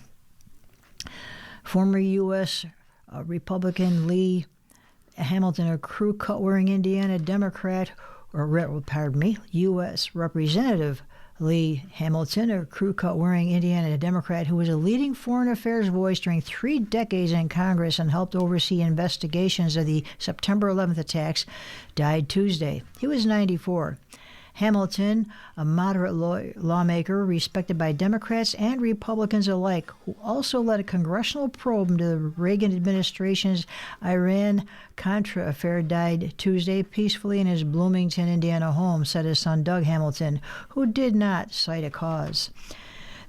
S2: Former U.S. Republican Lee Hamilton, a crew cut-wearing Indiana Democrat, U.S. Representative Lee Hamilton, a crew cut-wearing Indiana Democrat who was a leading foreign affairs voice during 3 decades in Congress and helped oversee investigations of the September 11th attacks, died Tuesday. He was 94. Hamilton, a moderate lawmaker respected by Democrats and Republicans alike, who also led a congressional probe into the Reagan administration's Iran-Contra affair, died Tuesday peacefully in his Bloomington, Indiana home, said his son Doug Hamilton, who did not cite a cause.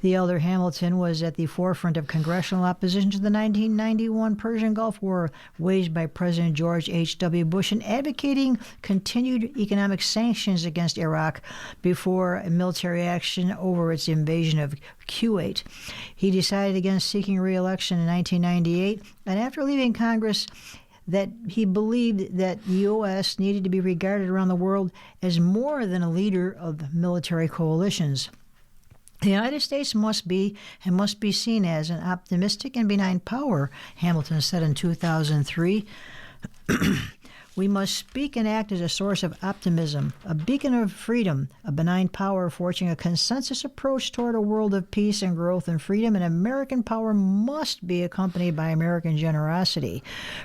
S2: The elder Hamilton was at the forefront of congressional opposition to the 1991 Persian Gulf War waged by President George H.W. Bush and advocating continued economic sanctions against Iraq before military action over its invasion of Kuwait. He decided against seeking re-election in 1998, and after leaving Congress, that he believed that the U.S. needed to be regarded around the world as more than a leader of military coalitions. The United States must be seen as an optimistic and benign power, Hamilton said in 2003. We must speak and act as a source of optimism, a beacon of freedom, a benign power forging a consensus approach toward a world of peace and growth and freedom, and American power must be accompanied by American generosity.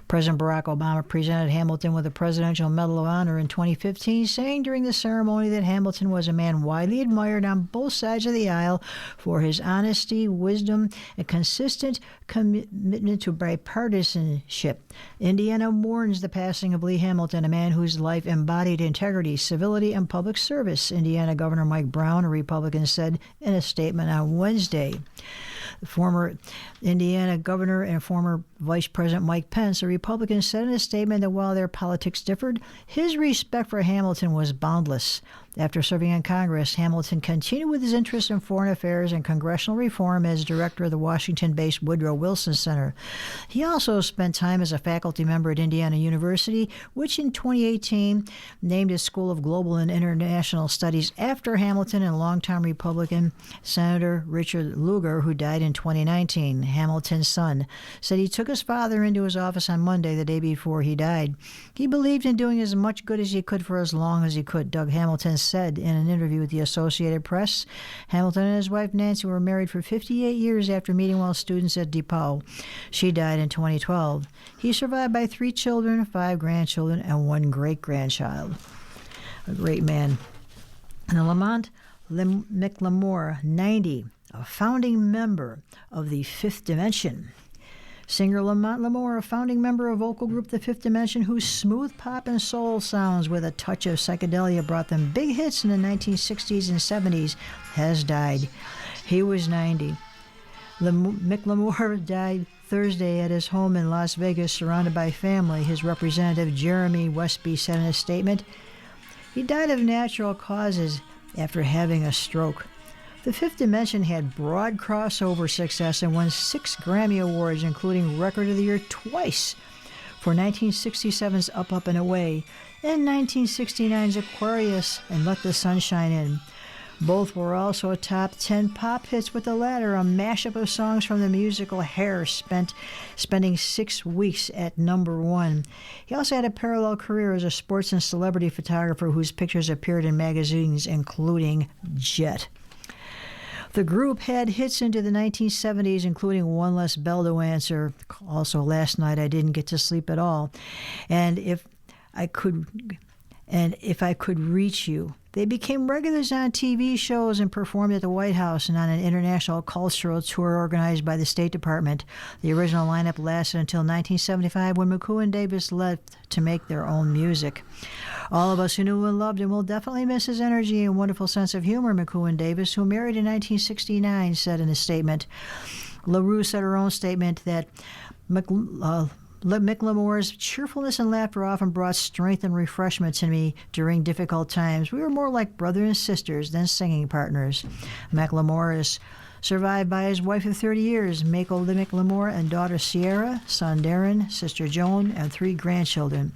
S2: President Barack Obama presented Hamilton with the Presidential Medal of Honor in 2015, saying during the ceremony that Hamilton was a man widely admired on both sides of the aisle for his honesty, wisdom, and consistent commitment to bipartisanship. Indiana mourns the passing of Lee Hamilton, a man whose life embodied integrity, civility, and public service, Indiana Governor Mike Brown, a Republican, said in a statement on Wednesday. The former Indiana governor and former Vice President Mike Pence, a Republican, said in a statement that while their politics differed, his respect for Hamilton was boundless. After serving in Congress, Hamilton continued with his interest in foreign affairs and congressional reform as director of the Washington-based Woodrow Wilson Center. He also spent time as a faculty member at Indiana University, which in 2018 named its School of Global and International Studies after Hamilton and longtime Republican Senator Richard Lugar, who died in 2019. Hamilton's son said he took his father into his office on Monday, the day before he died. He believed in doing as much good as he could for as long as he could, Doug Hamilton said in an interview with the Associated Press. Hamilton and his wife Nancy were married for 58 years after meeting while students at DePaul. She died in 2012. He's survived by 3 children, 5 grandchildren, and 1 great-grandchild. A great man. And Lamont McLemore, 90, a founding member of the Fifth Dimension. Singer Lamont Lamore, a founding member of vocal group The Fifth Dimension, whose smooth pop and soul sounds with a touch of psychedelia brought them big hits in the 1960s and 70s, has died. He was 90. McLemore died Thursday at his home in Las Vegas, surrounded by family. His representative, Jeremy Westby, said in a statement, he died of natural causes after having a stroke. The Fifth Dimension had broad crossover success and won 6 Grammy Awards, including Record of the Year twice for 1967's Up, Up, and Away and 1969's Aquarius and Let the Sun Shine In. Both were also top 10 pop hits, with the latter a mashup of songs from the musical Hair, spending 6 weeks at number 1. He also had a parallel career as a sports and celebrity photographer whose pictures appeared in magazines including Jet. The group had hits into the 1970s, including One Less Bell to Answer, also Last Night I Didn't Get to Sleep at All, and If I Could Reach You. They became regulars on TV shows and performed at the White House and on an international cultural tour organized by the State Department. The original lineup lasted until 1975, when McCoo and Davis left to make their own music. All of us who knew and loved him will definitely miss his energy and wonderful sense of humor, McCoo and Davis, who married in 1969, said in a statement. LaRue said her own statement that Mick cheerfulness and laughter often brought strength and refreshment to me during difficult times. We were more like brothers and sisters than singing partners. Macklemore is survived by his wife of 30 years, Mako Macklemore, and daughter Sierra, son Darren, sister Joan, and 3 grandchildren.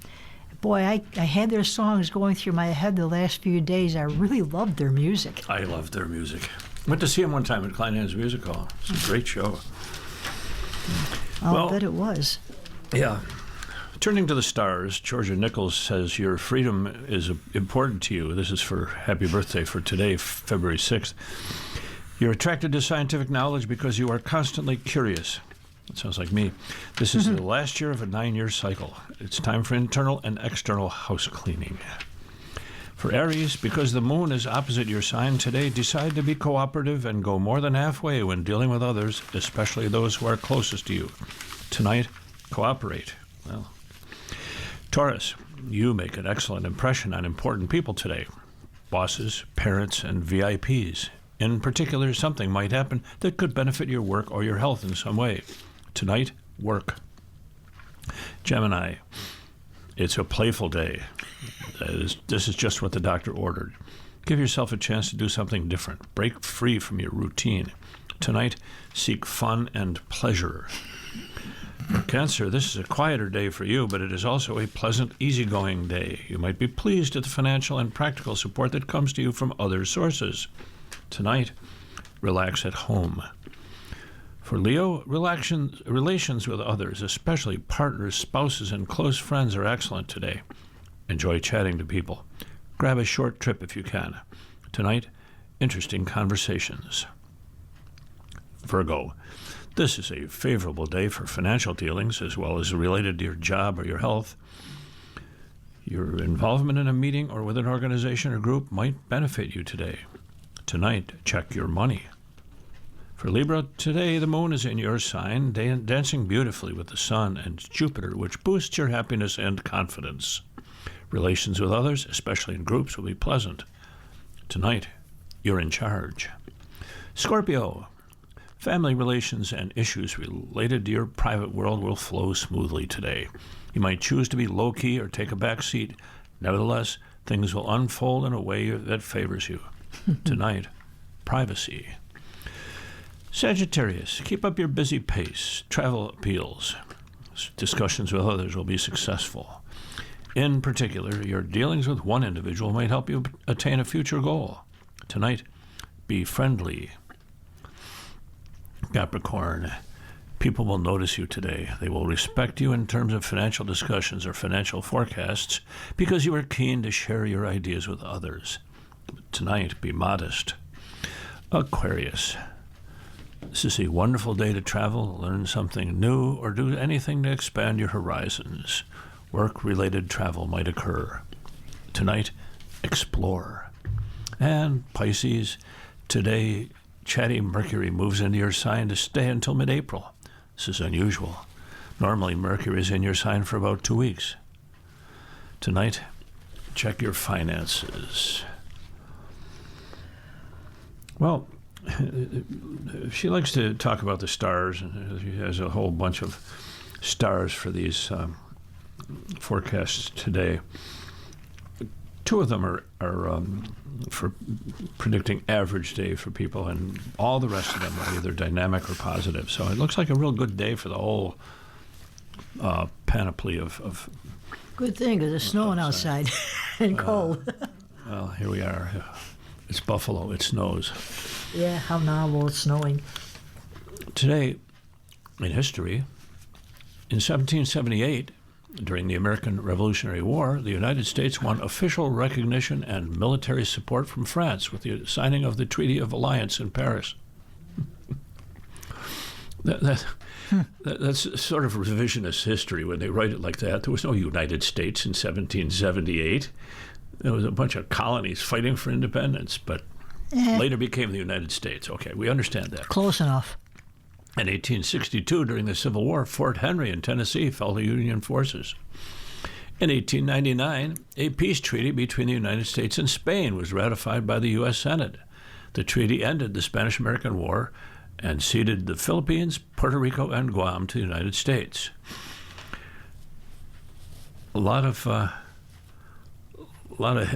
S2: Boy, I had their songs going through my head the last few days. I really loved their music.
S3: I loved their music. Went to see him one time at Kleinhand's Music Hall. It's a great show.
S2: I'll bet it was.
S3: Yeah. Turning to the stars, Georgia Nichols says your freedom is important to you. This is for happy birthday for today, February 6th. You're attracted to scientific knowledge because you are constantly curious. That sounds like me. This is the last year of a 9-year cycle. It's time for internal and external house cleaning. For Aries, because the moon is opposite your sign today, decide to be cooperative and go more than halfway when dealing with others, especially those who are closest to you. Tonight, cooperate. Well, Taurus, you make an excellent impression on important people today. Bosses, parents, and VIPs. In particular, something might happen that could benefit your work or your health in some way. Tonight, work. Gemini, it's a playful day. This is just what the doctor ordered. Give yourself a chance to do something different. Break free from your routine. Tonight, seek fun and pleasure. For Cancer, this is a quieter day for you, but it is also a pleasant, easygoing day. You might be pleased at the financial and practical support that comes to you from other sources. Tonight, relax at home. For Leo, relations with others, especially partners, spouses, and close friends, are excellent today. Enjoy chatting to people. Grab a short trip if you can. Tonight, interesting conversations. Virgo, this is a favorable day for financial dealings as well as related to your job or your health. Your involvement in a meeting or with an organization or group might benefit you today. Tonight, check your money. For Libra, today the moon is in your sign, dancing beautifully with the sun and Jupiter, which boosts your happiness and confidence. Relations with others, especially in groups, will be pleasant. Tonight, you're in charge. Scorpio, family relations and issues related to your private world will flow smoothly today. You might choose to be low-key or take a back seat. Nevertheless, things will unfold in a way that favors you. Tonight, privacy. Sagittarius, keep up your busy pace. Travel appeals. Discussions with others will be successful. In particular, your dealings with one individual might help you attain a future goal. Tonight, be friendly. Capricorn, people will notice you today. They will respect you in terms of financial discussions or financial forecasts because you are keen to share your ideas with others. Tonight, be modest. Aquarius, this is a wonderful day to travel, learn something new, or do anything to expand your horizons. Work-related travel might occur. Tonight, explore. And Pisces, today, chatty Mercury moves into your sign to stay until mid-April. This is unusual. Normally, Mercury is in your sign for about 2 weeks. Tonight, check your finances. Well, she likes to talk about the stars, and she has a whole bunch of stars for these forecasts today. 2 of them are for predicting average day for people, and all the rest of them are either dynamic or positive. So it looks like a real good day for the whole panoply of
S2: Good thing, because it's snowing outside and cold.
S3: Well, here we are. It's Buffalo. It snows.
S2: Yeah, how novel, it's snowing.
S3: Today, in history, in 1778, during the American Revolutionary War, the United States won official recognition and military support from France with the signing of the Treaty of Alliance in Paris. That's sort of revisionist history when they write it like that. There was no United States in 1778. There was a bunch of colonies fighting for independence, but later became the United States. Okay, we understand that.
S2: Close enough.
S3: In 1862, during the Civil War, Fort Henry in Tennessee fell to Union forces. In 1899, a peace treaty between the United States and Spain was ratified by the U.S. Senate. The treaty ended the Spanish-American War and ceded the Philippines, Puerto Rico, and Guam to the United States. A lot of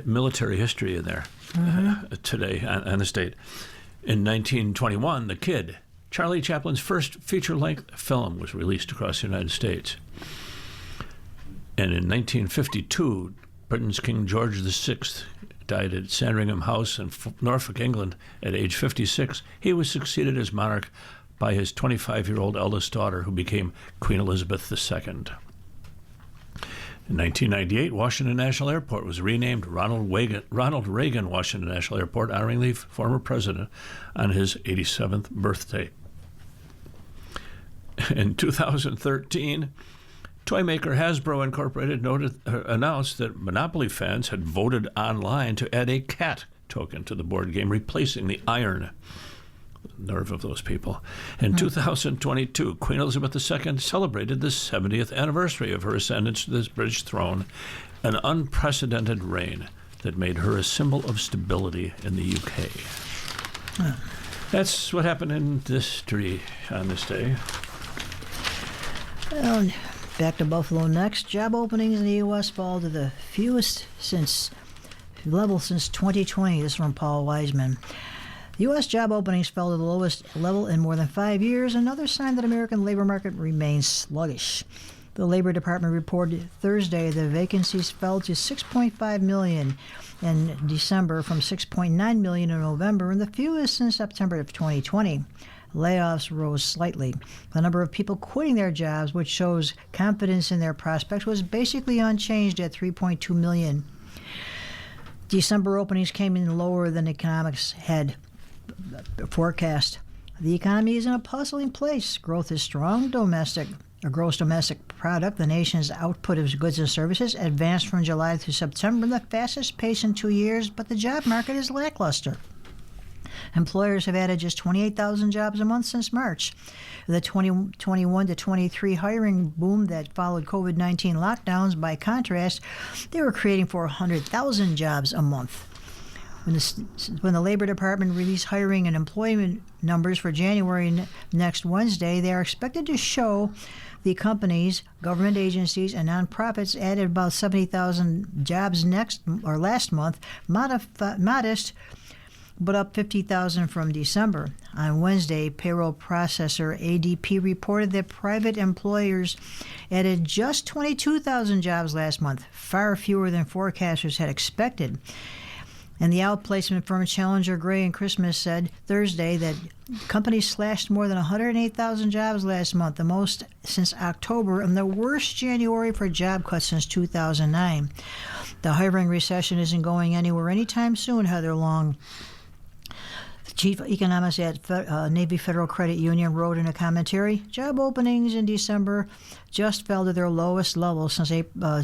S3: military history in there today on the state. In 1921, The Kid, Charlie Chaplin's first feature-length film, was released across the United States. And in 1952, Britain's King George VI died at Sandringham House in Norfolk, England, at age 56. He was succeeded as monarch by his 25-year-old eldest daughter, who became Queen Elizabeth II. In 1998, Washington National Airport was renamed Ronald Reagan Washington National Airport, honoring the former president on his 87th birthday. In 2013, toy maker Hasbro Incorporated announced that Monopoly fans had voted online to add a cat token to the board game, replacing the iron. The nerve of those people. In 2022, Queen Elizabeth II celebrated the 70th anniversary of her ascendance to this British throne, an unprecedented reign that made her a symbol of stability in the UK. That's what happened in history on this day.
S2: Well, back to Buffalo next. Job openings in the U.S. fall to the fewest level since 2020. This is from Paul Wiseman. The U.S. job openings fell to the lowest level in more than 5 years, another sign that the American labor market remains sluggish. The Labor Department reported Thursday that vacancies fell to 6.5 million in December from 6.9 million in November, and the fewest since September of 2020. Layoffs rose slightly. The number of people quitting their jobs, which shows confidence in their prospects, was basically unchanged at 3.2 million. December openings came in lower than economics had forecast. The economy is in a puzzling place. Growth is strong. Gross domestic product, the nation's output of goods and services, advanced from July through September, the fastest pace in 2 years, but the job market is lackluster. Employers have added just 28,000 jobs a month since March. The 2021 to 23 hiring boom that followed COVID-19 lockdowns, by contrast, they were creating 400,000 jobs a month. When the Labor Department released hiring and employment numbers for January next Wednesday, they are expected to show the companies, government agencies, and nonprofits added about 70,000 jobs last month, modest, but up 50,000 from December. On Wednesday, payroll processor ADP reported that private employers added just 22,000 jobs last month, far fewer than forecasters had expected. And the outplacement firm Challenger Gray and Christmas said Thursday that companies slashed more than 108,000 jobs last month, the most since October, and the worst January for job cuts since 2009. The hiring recession isn't going anywhere anytime soon, Heather Long, the chief economist at Navy Federal Credit Union, wrote in a commentary, job openings in December just fell to their lowest level since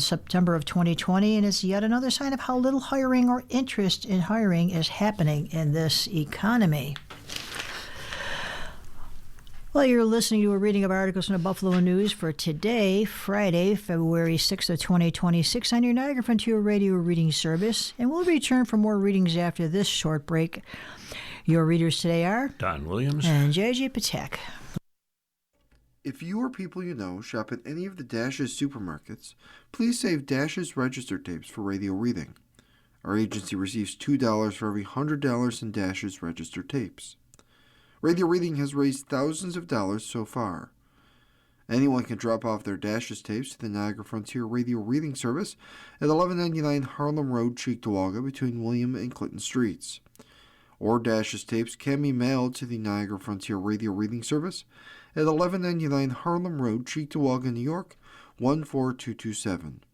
S2: September of 2020, and it's yet another sign of how little hiring or interest in hiring is happening in this economy. Well, you're listening to a reading of articles from the Buffalo News for today, Friday, February 6th of 2026, on your Niagara Frontier Radio reading service, and we'll return for more readings after this short break. Your readers today are
S3: Don Williams
S2: and JJ Patek.
S1: If you or people you know shop at any of the Dash's supermarkets, please save Dash's register tapes for radio reading. Our agency receives $2 for every $100 in Dash's register tapes. Radio reading has raised thousands of dollars so far. Anyone can drop off their Dash's tapes to the Niagara Frontier Radio Reading Service at 1199 Harlem Road, Cheektowaga, between William and Clinton Streets. or Dash's tapes can be mailed to the Niagara Frontier Radio Reading Service at 1199 Harlem Road, Cheektowaga, New York, 14227.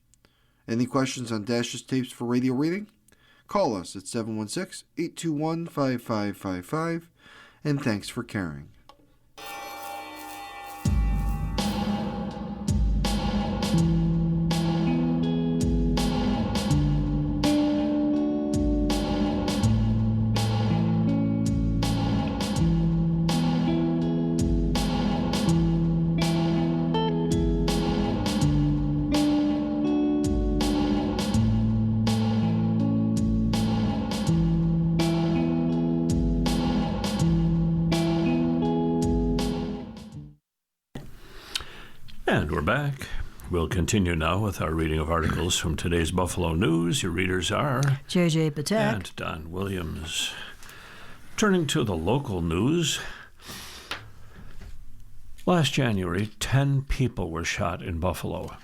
S1: Any questions on Dash's tapes for radio reading? Call us at 716-821-5555, and thanks for caring.
S3: And we're back. We'll continue now with our reading of articles from today's Buffalo News. Your readers are
S2: J.J. Patek
S3: and Don Williams. Turning to the local news, last January, 10 people were shot in Buffalo.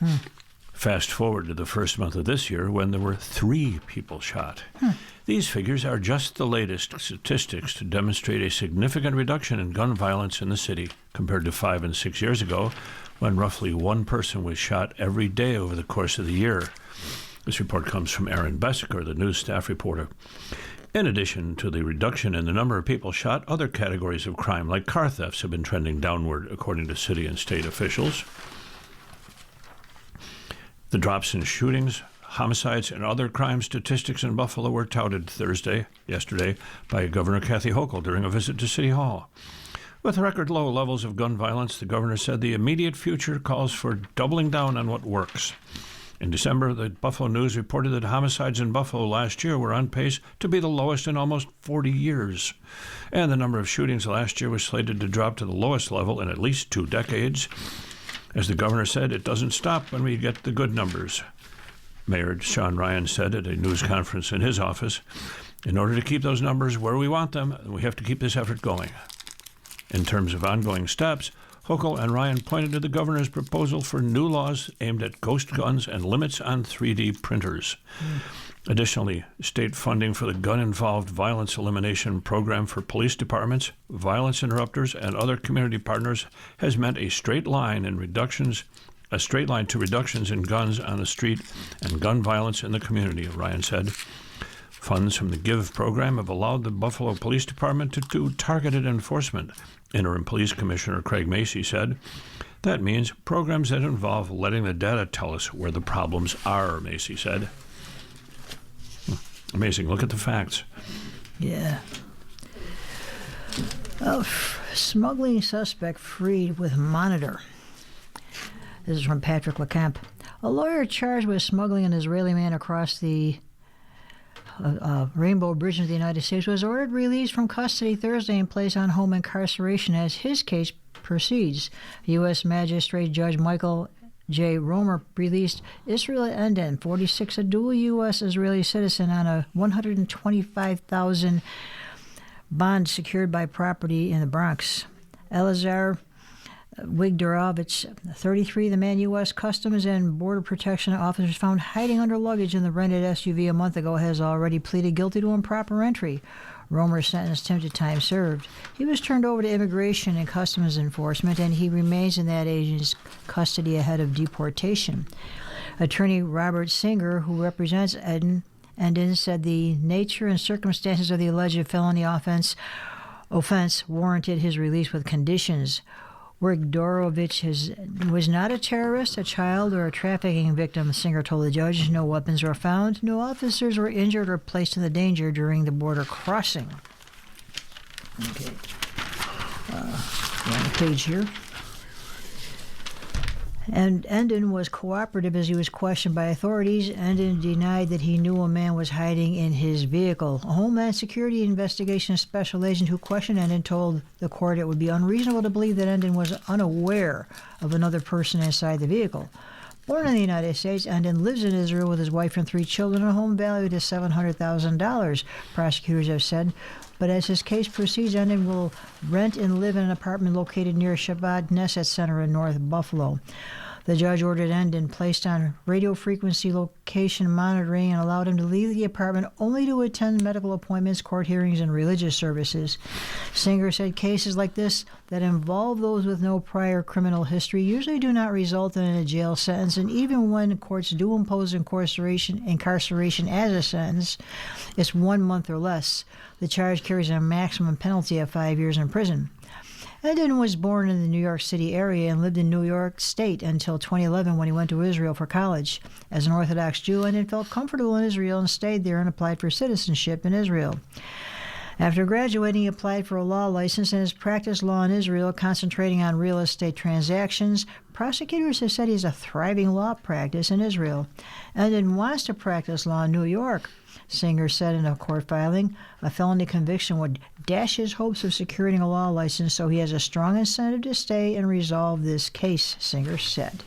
S3: Fast forward to the first month of this year when there were 3 people shot. These figures are just the latest statistics to demonstrate a significant reduction in gun violence in the city compared to 5 and 6 years ago, when roughly 1 person was shot every day over the course of the year. This report comes from Aaron Bessaker, the news staff reporter. In addition to the reduction in the number of people shot, other categories of crime, like car thefts, have been trending downward, according to city and state officials. The drops in shootings, homicides, and other crime statistics in Buffalo were touted yesterday, by Governor Kathy Hochul during a visit to City Hall. With record low levels of gun violence, the governor said the immediate future calls for doubling down on what works. In December, the Buffalo News reported that homicides in Buffalo last year were on pace to be the lowest in almost 40 years. And the number of shootings last year was slated to drop to the lowest level in at least 2 decades. As the governor said, it doesn't stop when we get the good numbers. Mayor Sean Ryan said at a news conference in his office, in order to keep those numbers where we want them, we have to keep this effort going. In terms of ongoing steps, Hochul and Ryan pointed to the governor's proposal for new laws aimed at ghost guns and limits on 3D printers. Additionally, state funding for the gun-involved violence elimination program for police departments, violence interrupters, and other community partners has meant a straight line to reductions in guns on the street and gun violence in the community, Ryan said. Funds from the GIVE program have allowed the Buffalo Police Department to do targeted enforcement, Interim Police Commissioner Craig Macy said. That means programs that involve letting the data tell us where the problems are, Macy said. Amazing. Look at the facts.
S2: Yeah. Smuggling suspect freed with monitor. This is from Patrick LeCamp. A lawyer charged with smuggling an Israeli man across the Rainbow Bridge into the United States was ordered released from custody Thursday and placed on home incarceration as his case proceeds. U.S. Magistrate Judge Michael J. Romer released Israel Enden, 46, a dual U.S.-Israeli citizen, on a $125,000 bond secured by property in the Bronx. Elazar Wigdarovich, 33, the man U.S. Customs and Border Protection officers found hiding under luggage in the rented SUV a month ago, has already pleaded guilty to improper entry. Romer sentenced him to time served. He was turned over to Immigration and Customs Enforcement, and he remains in that agent's custody ahead of deportation. Attorney Robert Singer, who represents Enden, said the nature and circumstances of the alleged felony offense warranted his release with conditions. Wigdarovich was not a terrorist, a child, or a trafficking victim, Singer told the judge. No weapons were found. No officers were injured or placed in the danger during the border crossing. Okay. On the page here. And Enden was cooperative as he was questioned by authorities. Enden denied that he knew a man was hiding in his vehicle. A Homeland Security Investigation Special Agent who questioned Enden told the court it would be unreasonable to believe that Enden was unaware of another person inside the vehicle. Born in the United States, Enden lives in Israel with his wife and 3 children, a home valued at $700,000, prosecutors have said. But as his case proceeds, Enden will rent and live in an apartment located near Shabbat Knesset Center in North Buffalo. The judge ordered Endon placed on radio frequency location monitoring and allowed him to leave the apartment only to attend medical appointments, court hearings, and religious services. Singer said cases like this that involve those with no prior criminal history usually do not result in a jail sentence, and even when courts do impose incarceration as a sentence, it's 1 month or less. The charge carries a maximum penalty of 5 years in prison. Endon was born in the New York City area and lived in New York State until 2011 when he went to Israel for college. As an Orthodox Jew, Endon felt comfortable in Israel and stayed there and applied for citizenship in Israel. After graduating, he applied for a law license and has practiced law in Israel, concentrating on real estate transactions. Prosecutors have said he has a thriving law practice in Israel. Endon wants to practice law in New York. Singer said in a court filing, a felony conviction would dash his hopes of securing a law license, so he has a strong incentive to stay and resolve this case, Singer said.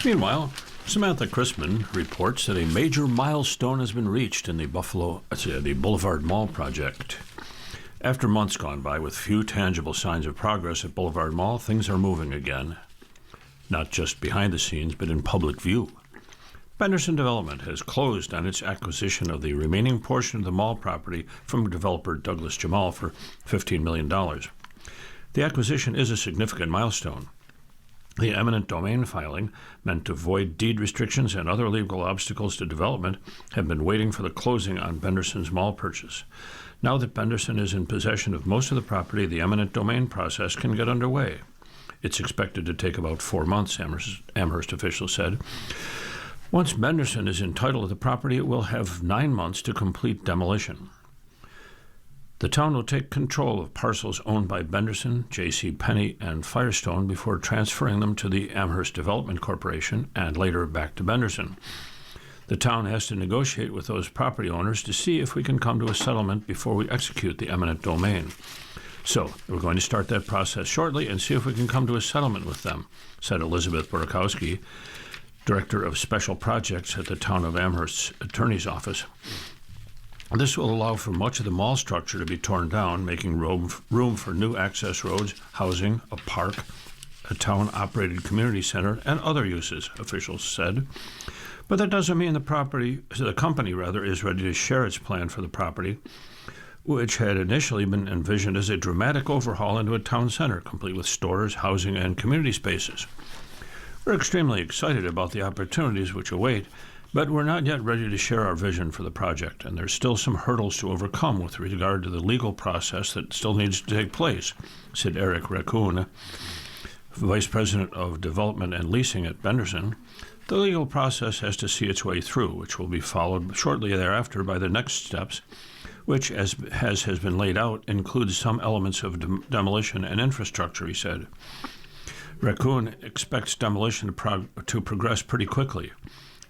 S3: Meanwhile, Samantha Chrisman reports that a major milestone has been reached in the Boulevard Mall project. After months gone by with few tangible signs of progress at Boulevard Mall, things are moving again. Not just behind the scenes, but in public view. Benderson Development has closed on its acquisition of the remaining portion of the mall property from developer Douglas Jamal for $15 million. The acquisition is a significant milestone. The eminent domain filing, meant to void deed restrictions and other legal obstacles to development, have been waiting for the closing on Benderson's mall purchase. Now that Benderson is in possession of most of the property, the eminent domain process can get underway. It's expected to take about 4 months, Amherst officials said. Once Benderson is entitled to the property, it will have 9 months to complete demolition. The town will take control of parcels owned by Benderson, J.C. Penney, and Firestone before transferring them to the Amherst Development Corporation and later back to Benderson. The town has to negotiate with those property owners to see if we can come to a settlement before we execute the eminent domain. So we're going to start that process shortly and see if we can come to a settlement with them, said Elizabeth Borkowski, Director of Special Projects at the Town of Amherst's Attorney's Office. This will allow for much of the mall structure to be torn down, making room for new access roads, housing, a park, a town-operated community center, and other uses, officials said. But that doesn't mean the company is ready to share its plan for the property, which had initially been envisioned as a dramatic overhaul into a town center, complete with stores, housing, and community spaces. We're extremely excited about the opportunities which await, but we're not yet ready to share our vision for the project, and there's still some hurdles to overcome with regard to the legal process that still needs to take place, said Eric Raccoon, Vice President of Development and Leasing at Benderson. The legal process has to see its way through, which will be followed shortly thereafter by the next steps, which, as has been laid out, includes some elements of demolition and infrastructure, he said. Raccoon expects demolition to progress pretty quickly.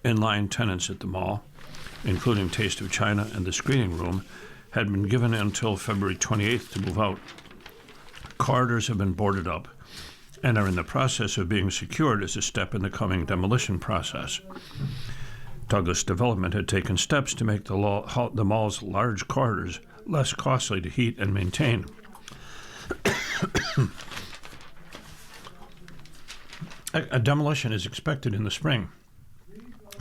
S3: Inline tenants at the mall, including Taste of China and the screening room, had been given until February 28th to move out. Corridors have been boarded up and are in the process of being secured as a step in the coming demolition process. Douglas Development had taken steps to make the mall's large corridors less costly to heat and maintain. A demolition is expected in the spring.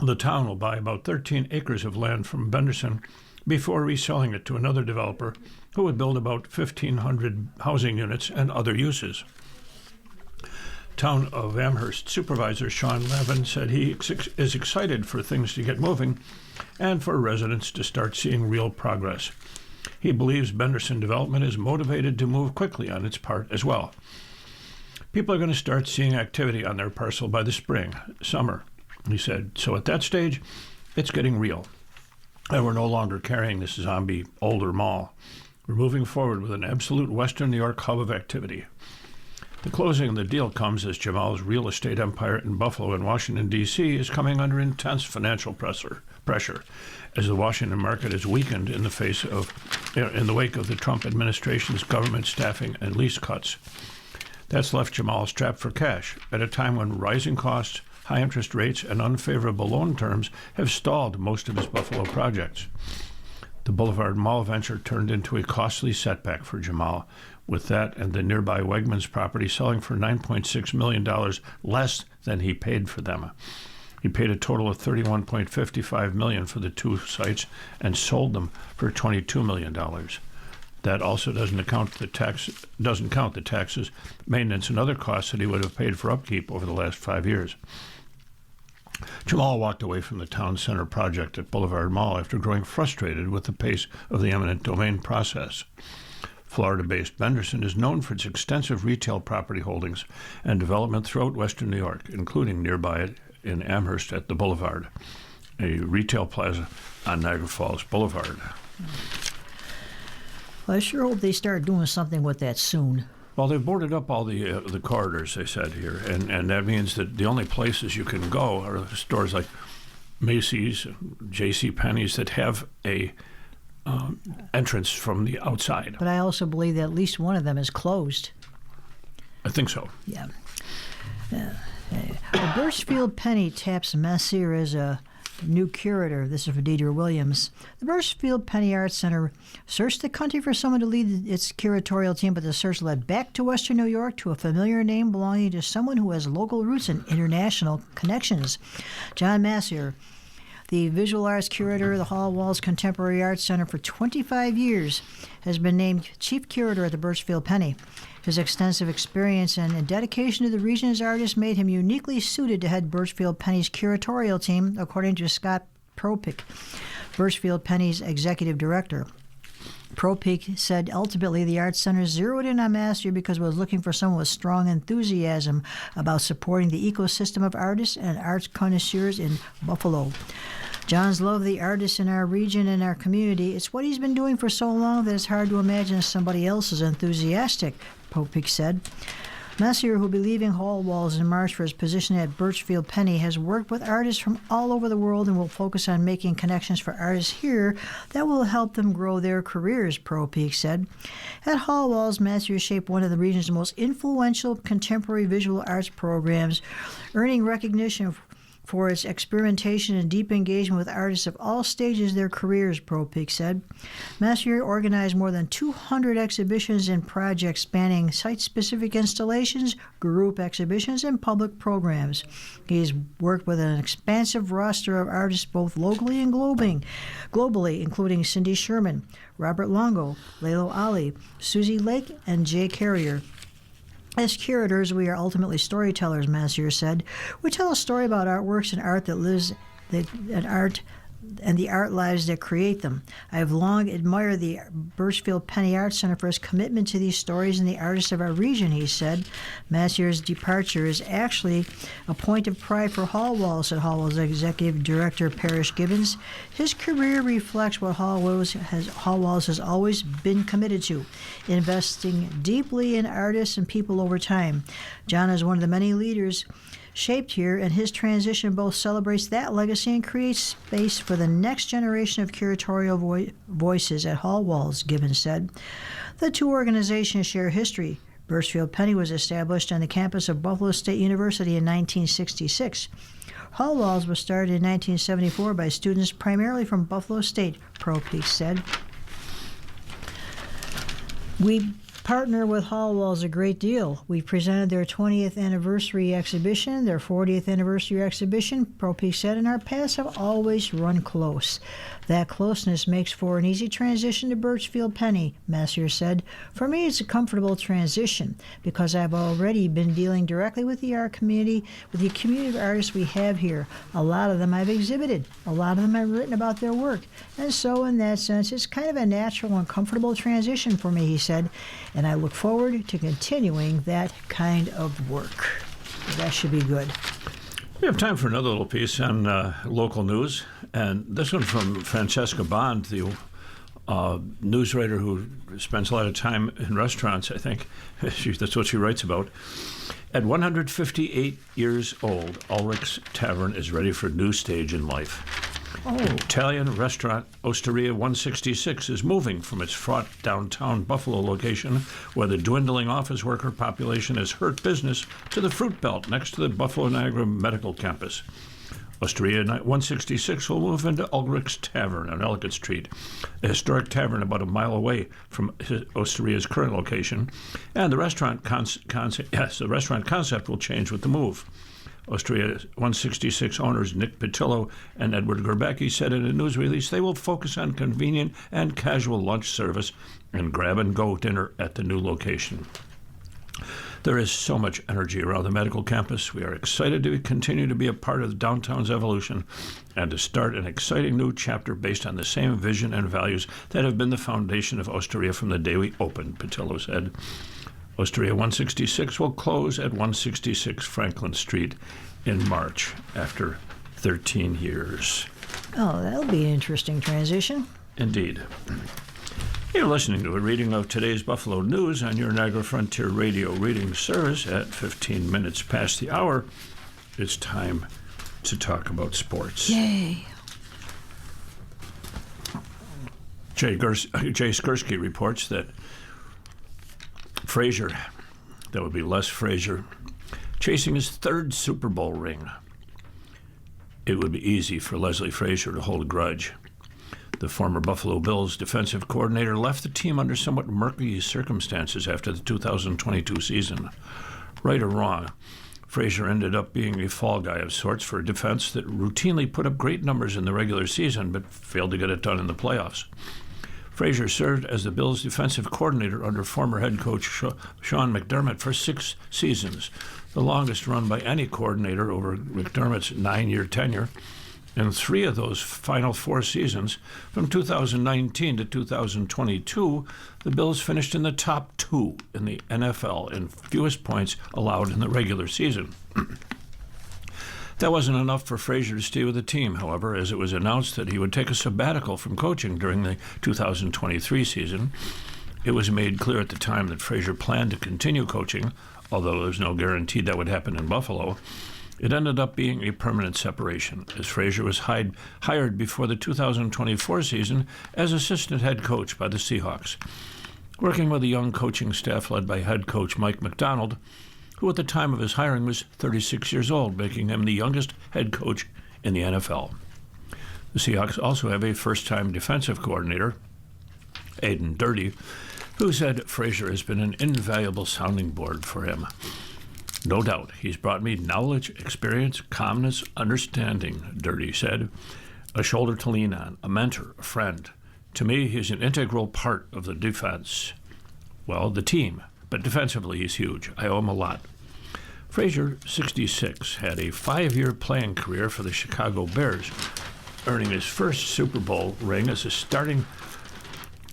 S3: The town will buy about 13 acres of land from Benderson before reselling it to another developer who would build about 1,500 housing units and other uses. Town of Amherst Supervisor Sean Levin said he is excited for things to get moving and for residents to start seeing real progress. He believes Benderson Development is motivated to move quickly on its part as well. People are going to start seeing activity on their parcel by the spring, summer, he said. So at that stage, it's getting real. And we're no longer carrying this zombie older mall. We're moving forward with an absolute Western New York hub of activity. The closing of the deal comes as Jamal's real estate empire in Buffalo and Washington, D.C. is coming under intense financial pressure as the Washington market is weakened in the wake of the Trump administration's government staffing and lease cuts. That's left Jamal strapped for cash at a time when rising costs, high interest rates, and unfavorable loan terms have stalled most of his Buffalo projects. The Boulevard Mall venture turned into a costly setback for Jamal, with that and the nearby Wegmans property selling for $9.6 million less than he paid for them. He paid a total of $31.55 million for the two sites and sold them for $22 million. That also doesn't count the taxes, maintenance, and other costs that he would have paid for upkeep over the last 5 years. Jamal walked away from the town center project at Boulevard Mall after growing frustrated with the pace of the eminent domain process. Florida-based Benderson is known for its extensive retail property holdings and development throughout western New York, including nearby in Amherst at the Boulevard, a retail plaza on Niagara Falls Boulevard.
S2: Well, I sure hope they start doing something with that soon.
S3: Well, they've boarded up all the corridors, they said here, and that means that the only places you can go are stores like Macy's, J.C. Penney's that have a entrance from the outside.
S2: But I also believe that at least one of them is closed.
S3: I think so.
S2: Yeah. Well, Birchfield Penny taps Messier as a new curator. This is for Deidre Williams. The Birchfield Penny Arts Center searched the country for someone to lead its curatorial team, but the search led back to Western New York to a familiar name belonging to someone who has local roots and international connections. John Messier, the visual arts curator of the Hall Walls Contemporary Arts Center for 25 years, has been named chief curator at the Birchfield Penny. His extensive experience and dedication to the region as artist made him uniquely suited to head Birchfield Penny's curatorial team, according to Scott Propick, Birchfield Penny's executive director. Propick said ultimately the Arts Center zeroed in on Messier because it was looking for someone with strong enthusiasm about supporting the ecosystem of artists and arts connoisseurs in Buffalo. John's love the artists in our region and our community. It's what he's been doing for so long that it's hard to imagine somebody else is enthusiastic, Popick said. Messier, who will be leaving Hall Walls in March for his position at Birchfield Penny, has worked with artists from all over the world and will focus on making connections for artists here that will help them grow their careers, Popick said. At Hall Walls, Messier shaped one of the region's most influential contemporary visual arts programs, earning recognition for its experimentation and deep engagement with artists of all stages of their careers, Propick said. Messier organized more than 200 exhibitions and projects spanning site-specific installations, group exhibitions, and public programs. He's worked with an expansive roster of artists both locally and globally, including Cindy Sherman, Robert Longo, Lalo Ali, Susie Lake, and Jay Carrier. As curators, we are ultimately storytellers, Messier said. We tell a story about artworks and art that lives, and the art lives that create them. I have long admired the Birchfield Penny Arts Center for its commitment to these stories and the artists of our region, he said. Massier's departure is actually a point of pride for Hall Walls, said Hall Walls Executive Director Parrish Gibbons. His career reflects what Hall Walls has always been committed to, investing deeply in artists and people over time. John is one of the many leaders shaped here, and his transition both celebrates that legacy and creates space for the next generation of curatorial voices at Hall Walls, Gibbons said. The two organizations share history. Birchfield Penny was established on the campus of Buffalo State University in 1966. Hall Walls was started in 1974 by students primarily from Buffalo State, Propick said. We partner with Hall Walls a great deal. We presented their 20th anniversary exhibition, their 40th anniversary exhibition, Propick said, and our paths have always run close. That closeness makes for an easy transition to Birchfield Penny, Messier said. For me, it's a comfortable transition because I've already been dealing directly with the art community, with the community of artists we have here. A lot of them I've exhibited. A lot of them I've written about their work. And so, in that sense, it's kind of a natural and comfortable transition for me, he said. And I look forward to continuing that kind of work. That should be good.
S3: We have time for another little piece on local news, and this one from Francesca Bond, the news writer who spends a lot of time in restaurants, I think. That's what she writes about. At 158 years old, Ulrich's Tavern is ready for a new stage in life. Italian restaurant Osteria 166 is moving from its fraught downtown Buffalo location, where the dwindling office worker population has hurt business, to the Fruit Belt next to the Buffalo Niagara Medical Campus. Osteria 166 will move into Ulrich's Tavern on Ellicott Street, a historic tavern about a mile away from Osteria's current location, and the restaurant concept will change with the move. Osteria 166 owners Nick Petillo and Edward Gerbecki said in a news release they will focus on convenient and casual lunch service and grab-and-go dinner at the new location. There is so much energy around the medical campus. We are excited to continue to be a part of downtown's evolution and to start an exciting new chapter based on the same vision and values that have been the foundation of Osteria from the day we opened, Petillo said. Osteria 166 will close at 166 Franklin Street in March after 13 years.
S2: Oh, that'll be an interesting transition.
S3: Indeed. You're listening to a reading of today's Buffalo News on your Niagara Frontier Radio reading service at 15 minutes past the hour. It's time to talk about sports.
S2: Yay.
S3: Jay Skursky reports that Frazier, that would be Les Frazier, chasing his third Super Bowl ring. It would be easy for Leslie Frazier to hold a grudge. The former Buffalo Bills defensive coordinator left the team under somewhat murky circumstances after the 2022 season. Right or wrong, Frazier ended up being a fall guy of sorts for a defense that routinely put up great numbers in the regular season but failed to get it done in the playoffs. Frazier served as the Bills' defensive coordinator under former head coach Sean McDermott for 6 seasons, the longest run by any coordinator over McDermott's 9-year tenure. In 3 of those final 4 seasons, from 2019 to 2022, the Bills finished in the top 2 in the NFL in fewest points allowed in the regular season. That wasn't enough for Frazier to stay with the team, however, as it was announced that he would take a sabbatical from coaching during the 2023 season. It was made clear at the time that Frazier planned to continue coaching, although there was no guarantee that would happen in Buffalo. It ended up being a permanent separation, as Frazier was hired before the 2024 season as assistant head coach by the Seahawks, working with a young coaching staff led by head coach Mike McDonald, who at the time of his hiring was 36 years old, making him the youngest head coach in the NFL. The Seahawks also have a first-time defensive coordinator, Aiden Dirty, who said Frazier has been an invaluable sounding board for him. No doubt, he's brought me knowledge, experience, calmness, understanding, Dirty said. A shoulder to lean on, a mentor, a friend. To me, he's an integral part of the defense. Well, the team, but defensively he's huge. I owe him a lot. Frazier, 66, had a 5-year playing career for the Chicago Bears, earning his first Super Bowl ring as a starting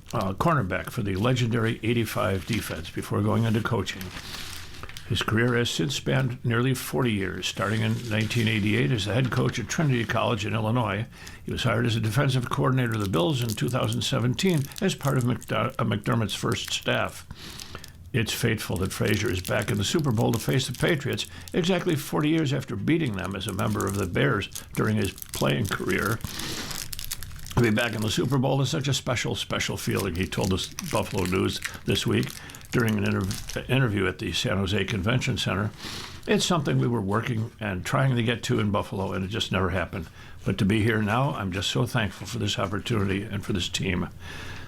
S3: cornerback for the legendary 85 defense before going into coaching. His career has since spanned nearly 40 years, starting in 1988 as the head coach at Trinity College in Illinois. He was hired as a defensive coordinator of the Bills in 2017 as part of McDermott's first staff. It's fateful that Frazier is back in the Super Bowl to face the Patriots exactly 40 years after beating them as a member of the Bears during his playing career. To be back in the Super Bowl is such a special feeling, he told us Buffalo News this week during an interview at the San Jose Convention Center. It's something we were working and trying to get to in Buffalo, and it just never happened. But to be here now, I'm just so thankful for this opportunity and for this team.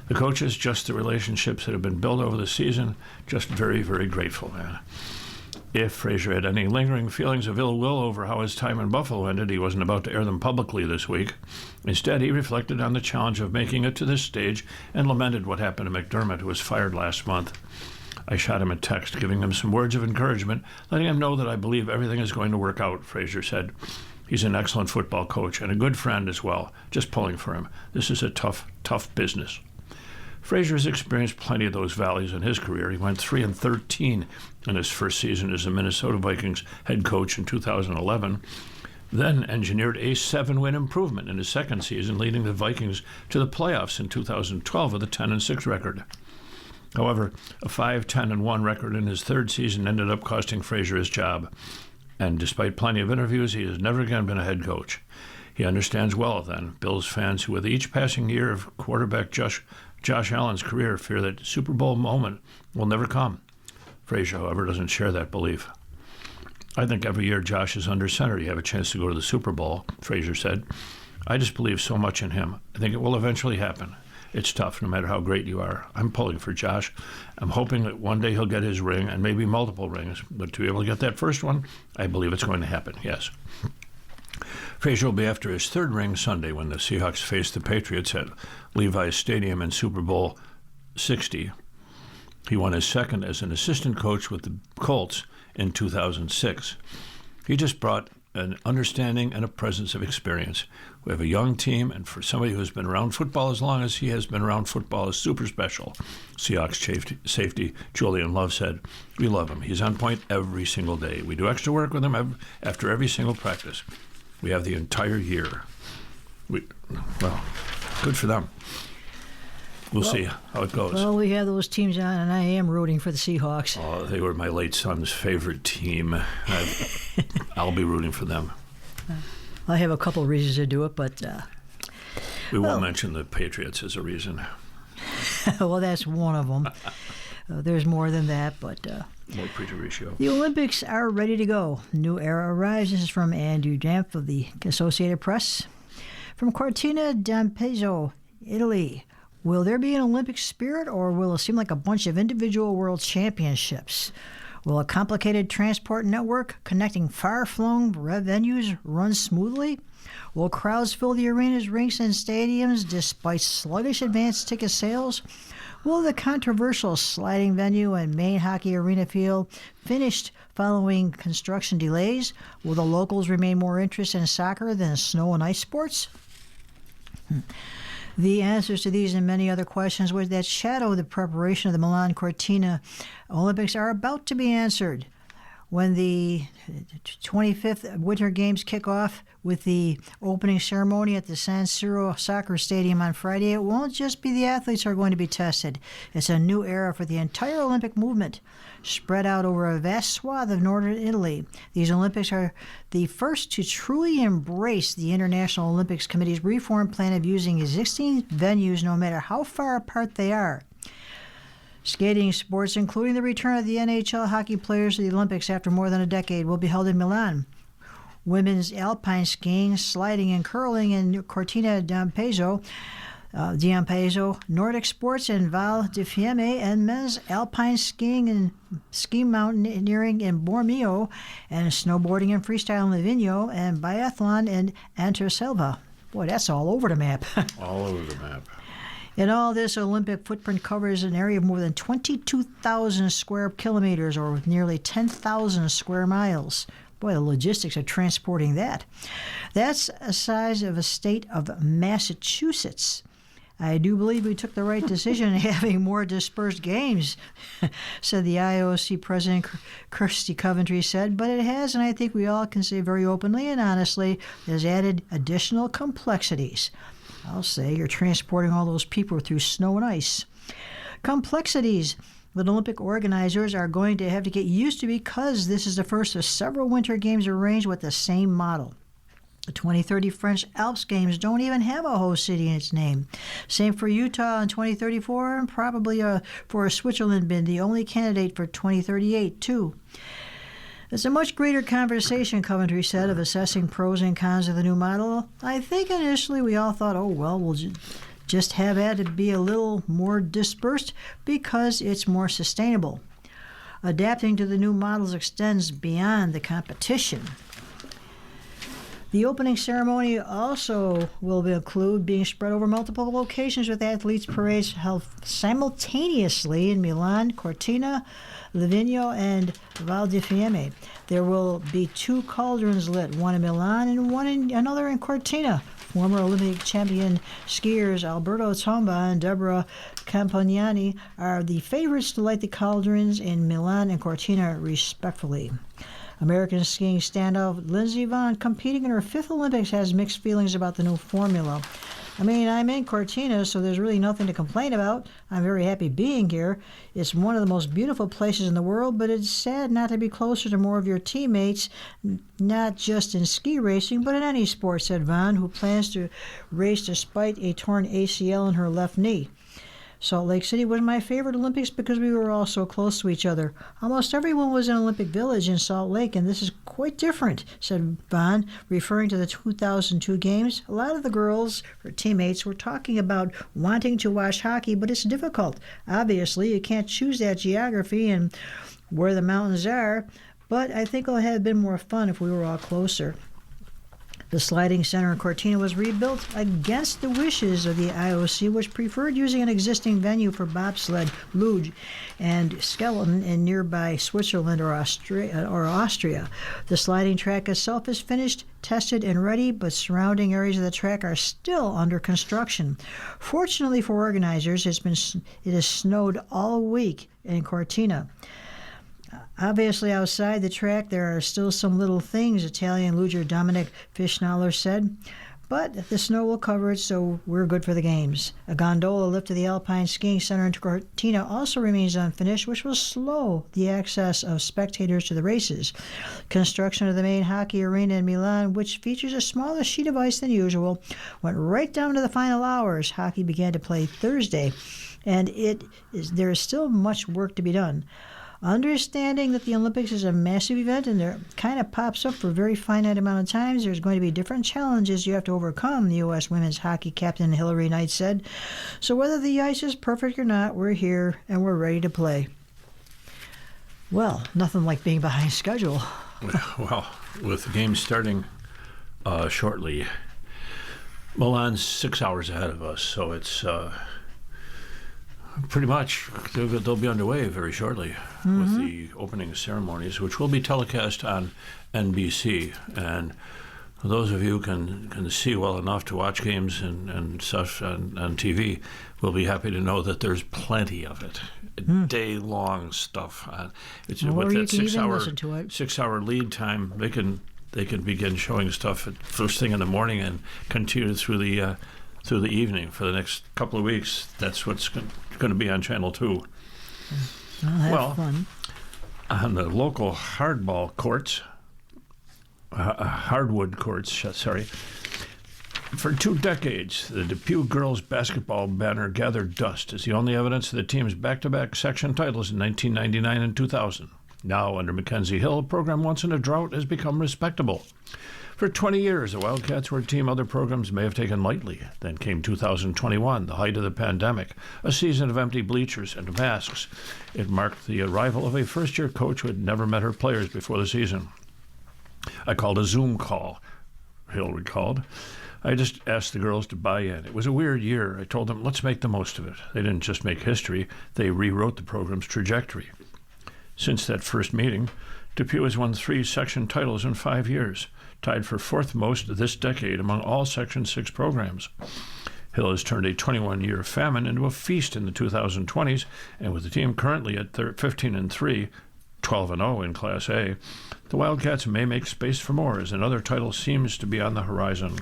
S3: The coaches, just the relationships that have been built over the season, just very, very grateful, man. If Frazier had any lingering feelings of ill will over how his time in Buffalo ended, he wasn't about to air them publicly this week. Instead, he reflected on the challenge of making it to this stage and lamented what happened to McDermott, who was fired last month. I shot him a text, giving him some words of encouragement, letting him know that I believe everything is going to work out, Frazier said. He's an excellent football coach and a good friend as well, just pulling for him. This is a tough business. Frazier has experienced plenty of those valleys in his career. He went 3-13 in his first season as the Minnesota Vikings head coach in 2011, then engineered a 7-win improvement in his second season, leading the Vikings to the playoffs in 2012 with a 10-6 record. However, a 5-10-1 record in his third season ended up costing Frazier his job. And despite plenty of interviews, he has never again been a head coach. He understands well, then, Bills fans who, with each passing year of quarterback Josh Allen's career, fear that Super Bowl moment will never come. Frazier, however, doesn't share that belief. I think every year Josh is under center. You have a chance to go to the Super Bowl, Frazier said. I just believe so much in him. I think it will eventually happen. It's tough no matter how great you are. I'm pulling for Josh. I'm hoping that one day he'll get his ring and maybe multiple rings. But to be able to get that first one, I believe it's going to happen, yes. Frazier will be after his third ring Sunday when the Seahawks face the Patriots at Levi's Stadium in Super Bowl 60. He won his second as an assistant coach with the Colts in 2006. He just brought an understanding and a presence of experience. We have a young team, and for somebody who's been around football as long as he has been around football is super special. Seahawks safety Julian Love said, "We love him. He's on point every single day. We do extra work with him after every single practice. We have the entire year." Well, good for them. We'll see how it goes.
S2: Well, we have those teams on, and I am rooting for the Seahawks.
S3: Oh, they were my late son's favorite team. I'll be rooting for them.
S2: I have a couple of reasons to do it, but...
S3: we won't mention the Patriots as a reason.
S2: well, that's one of them. There's more than that, but...
S3: More pre-ratio.
S2: The Olympics are ready to go. New era arrives. This is from Andrew Damp of the Associated Press. From Cortina d'Ampezzo, Italy. Will there be an Olympic spirit, or will it seem like a bunch of individual world championships? Will a complicated transport network connecting far-flung venues run smoothly? Will crowds fill the arenas, rinks, and stadiums despite sluggish advanced ticket sales? Will the controversial sliding venue and main hockey arena field finished following construction delays? Will the locals remain more interested in soccer than snow and ice sports? The answers to these and many other questions that shadow the preparation of the Milan Cortina Olympics are about to be answered when the 25th Winter Games kick off with the opening ceremony at the San Siro Soccer Stadium on Friday. It won't just be the athletes who are going to be tested. It's a new era for the entire Olympic movement, spread out over a vast swath of northern Italy. These Olympics are the first to truly embrace the International Olympics Committee's reform plan of using existing venues no matter how far apart they are. Skating sports, including the return of the NHL hockey players to the Olympics after more than a decade, will be held in Milan. Women's alpine skiing, sliding, and curling in Cortina d'Ampezzo, Nordic sports in Val di Fiemme, and men's alpine skiing and ski mountaineering in Bormio, and snowboarding and freestyle in Livigno, and biathlon in Anterselva. Boy, that's all over the map.
S3: All over the map.
S2: In all, this Olympic footprint covers an area of more than 22,000 square kilometers, or nearly 10,000 square miles. Boy, the logistics of transporting that. That's the size of a state of Massachusetts. I do believe we took the right decision in having more dispersed games, said the IOC president, Kirsty Coventry said, but it has, and I think we all can say very openly and honestly, has added additional complexities. I'll say you're transporting all those people through snow and ice. Complexities that Olympic organizers are going to have to get used to because this is the first of several Winter Games arranged with the same model. The 2030 French Alps Games don't even have a host city in its name. Same for Utah in 2034, and probably for Switzerland been the only candidate for 2038, too. It's a much greater conversation, Coventry said, of assessing pros and cons of the new model. I think initially we all thought, oh, well, we'll just have had to be a little more dispersed because it's more sustainable. Adapting to the new models extends beyond the competition. The opening ceremony also will include being spread over multiple locations with athletes' parades held simultaneously in Milan, Cortina, Livigno, and Val di Fiemme. There will be 2 cauldrons lit, one in Milan and another in Cortina. Former Olympic champion skiers Alberto Tomba and Deborah Campagnani are the favorites to light the cauldrons in Milan and Cortina, respectively. American skiing standout Lindsey Vonn, competing in her 5th Olympics, has mixed feelings about the new formula. I mean, I'm in Cortina, so there's really nothing to complain about. I'm very happy being here. It's one of the most beautiful places in the world, but it's sad not to be closer to more of your teammates, not just in ski racing, but in any sport, said Vonn, who plans to race despite a torn ACL in her left knee. Salt Lake City was my favorite Olympics because we were all so close to each other. Almost everyone was in Olympic Village in Salt Lake, and this is quite different, said Vaughn, referring to the 2002 games. A lot of the girls, her teammates, were talking about wanting to watch hockey, but it's difficult. Obviously, you can't choose that geography and where the mountains are, but I think it would have been more fun if we were all closer. The sliding center in Cortina was rebuilt against the wishes of the IOC, which preferred using an existing venue for bobsled, luge, and skeleton in nearby Switzerland or Austria. The sliding track itself is finished, tested, and ready, but surrounding areas of the track are still under construction. Fortunately for organizers, it has snowed all week in Cortina. Obviously, outside the track, there are still some little things, Italian luger Dominic Fischnaller said, but the snow will cover it, so we're good for the games. A gondola lift to the Alpine Skiing Center in Cortina also remains unfinished, which will slow the access of spectators to the races. Construction of the main hockey arena in Milan, which features a smaller sheet of ice than usual, went right down to the final hours. Hockey began to play Thursday, and there is still much work to be done. Understanding that the Olympics is a massive event and it kind of pops up for a very finite amount of times, there's going to be different challenges you have to overcome, the U.S. women's hockey captain Hillary Knight said. So whether the ice is perfect or not, we're here and we're ready to play. Well, nothing like being behind schedule.
S3: Well, with the game starting shortly, Milan's 6 hours ahead of us, so it's... pretty much, they'll be underway very shortly with the opening ceremonies, which will be telecast on NBC. And for those of you who can see well enough to watch games and stuff on TV, we'll be happy to know that there's plenty of it. Day-long stuff. It's
S2: or
S3: with
S2: you
S3: that
S2: can even listen to it.
S3: 6 hour lead time, they can begin showing stuff at first thing in the morning and continue through the evening for the next couple of weeks. That's what's going to be on Channel 2.
S2: Have fun.
S3: On the local hardwood courts, for 2 decades, the Depew girls basketball banner gathered dust as the only evidence of the team's back-to-back section titles in 1999 and 2000. Now, under Mackenzie Hill, a program once in a drought has become respectable. For 20 years, the Wildcats were a team other programs may have taken lightly. Then came 2021, the height of the pandemic, a season of empty bleachers and masks. It marked the arrival of a first-year coach who had never met her players before the season. I called a Zoom call, Hill recalled. I just asked the girls to buy in. It was a weird year. I told them, let's make the most of it. They didn't just make history, they rewrote the program's trajectory. Since that first meeting, Depew has won 3 section titles in 5 years, tied for 4th most this decade among all Section 6 programs. Hill has turned a 21-year famine into a feast in the 2020s, and with the team currently at 15-3, 12-0 in Class A, the Wildcats may make space for more as another title seems to be on the horizon.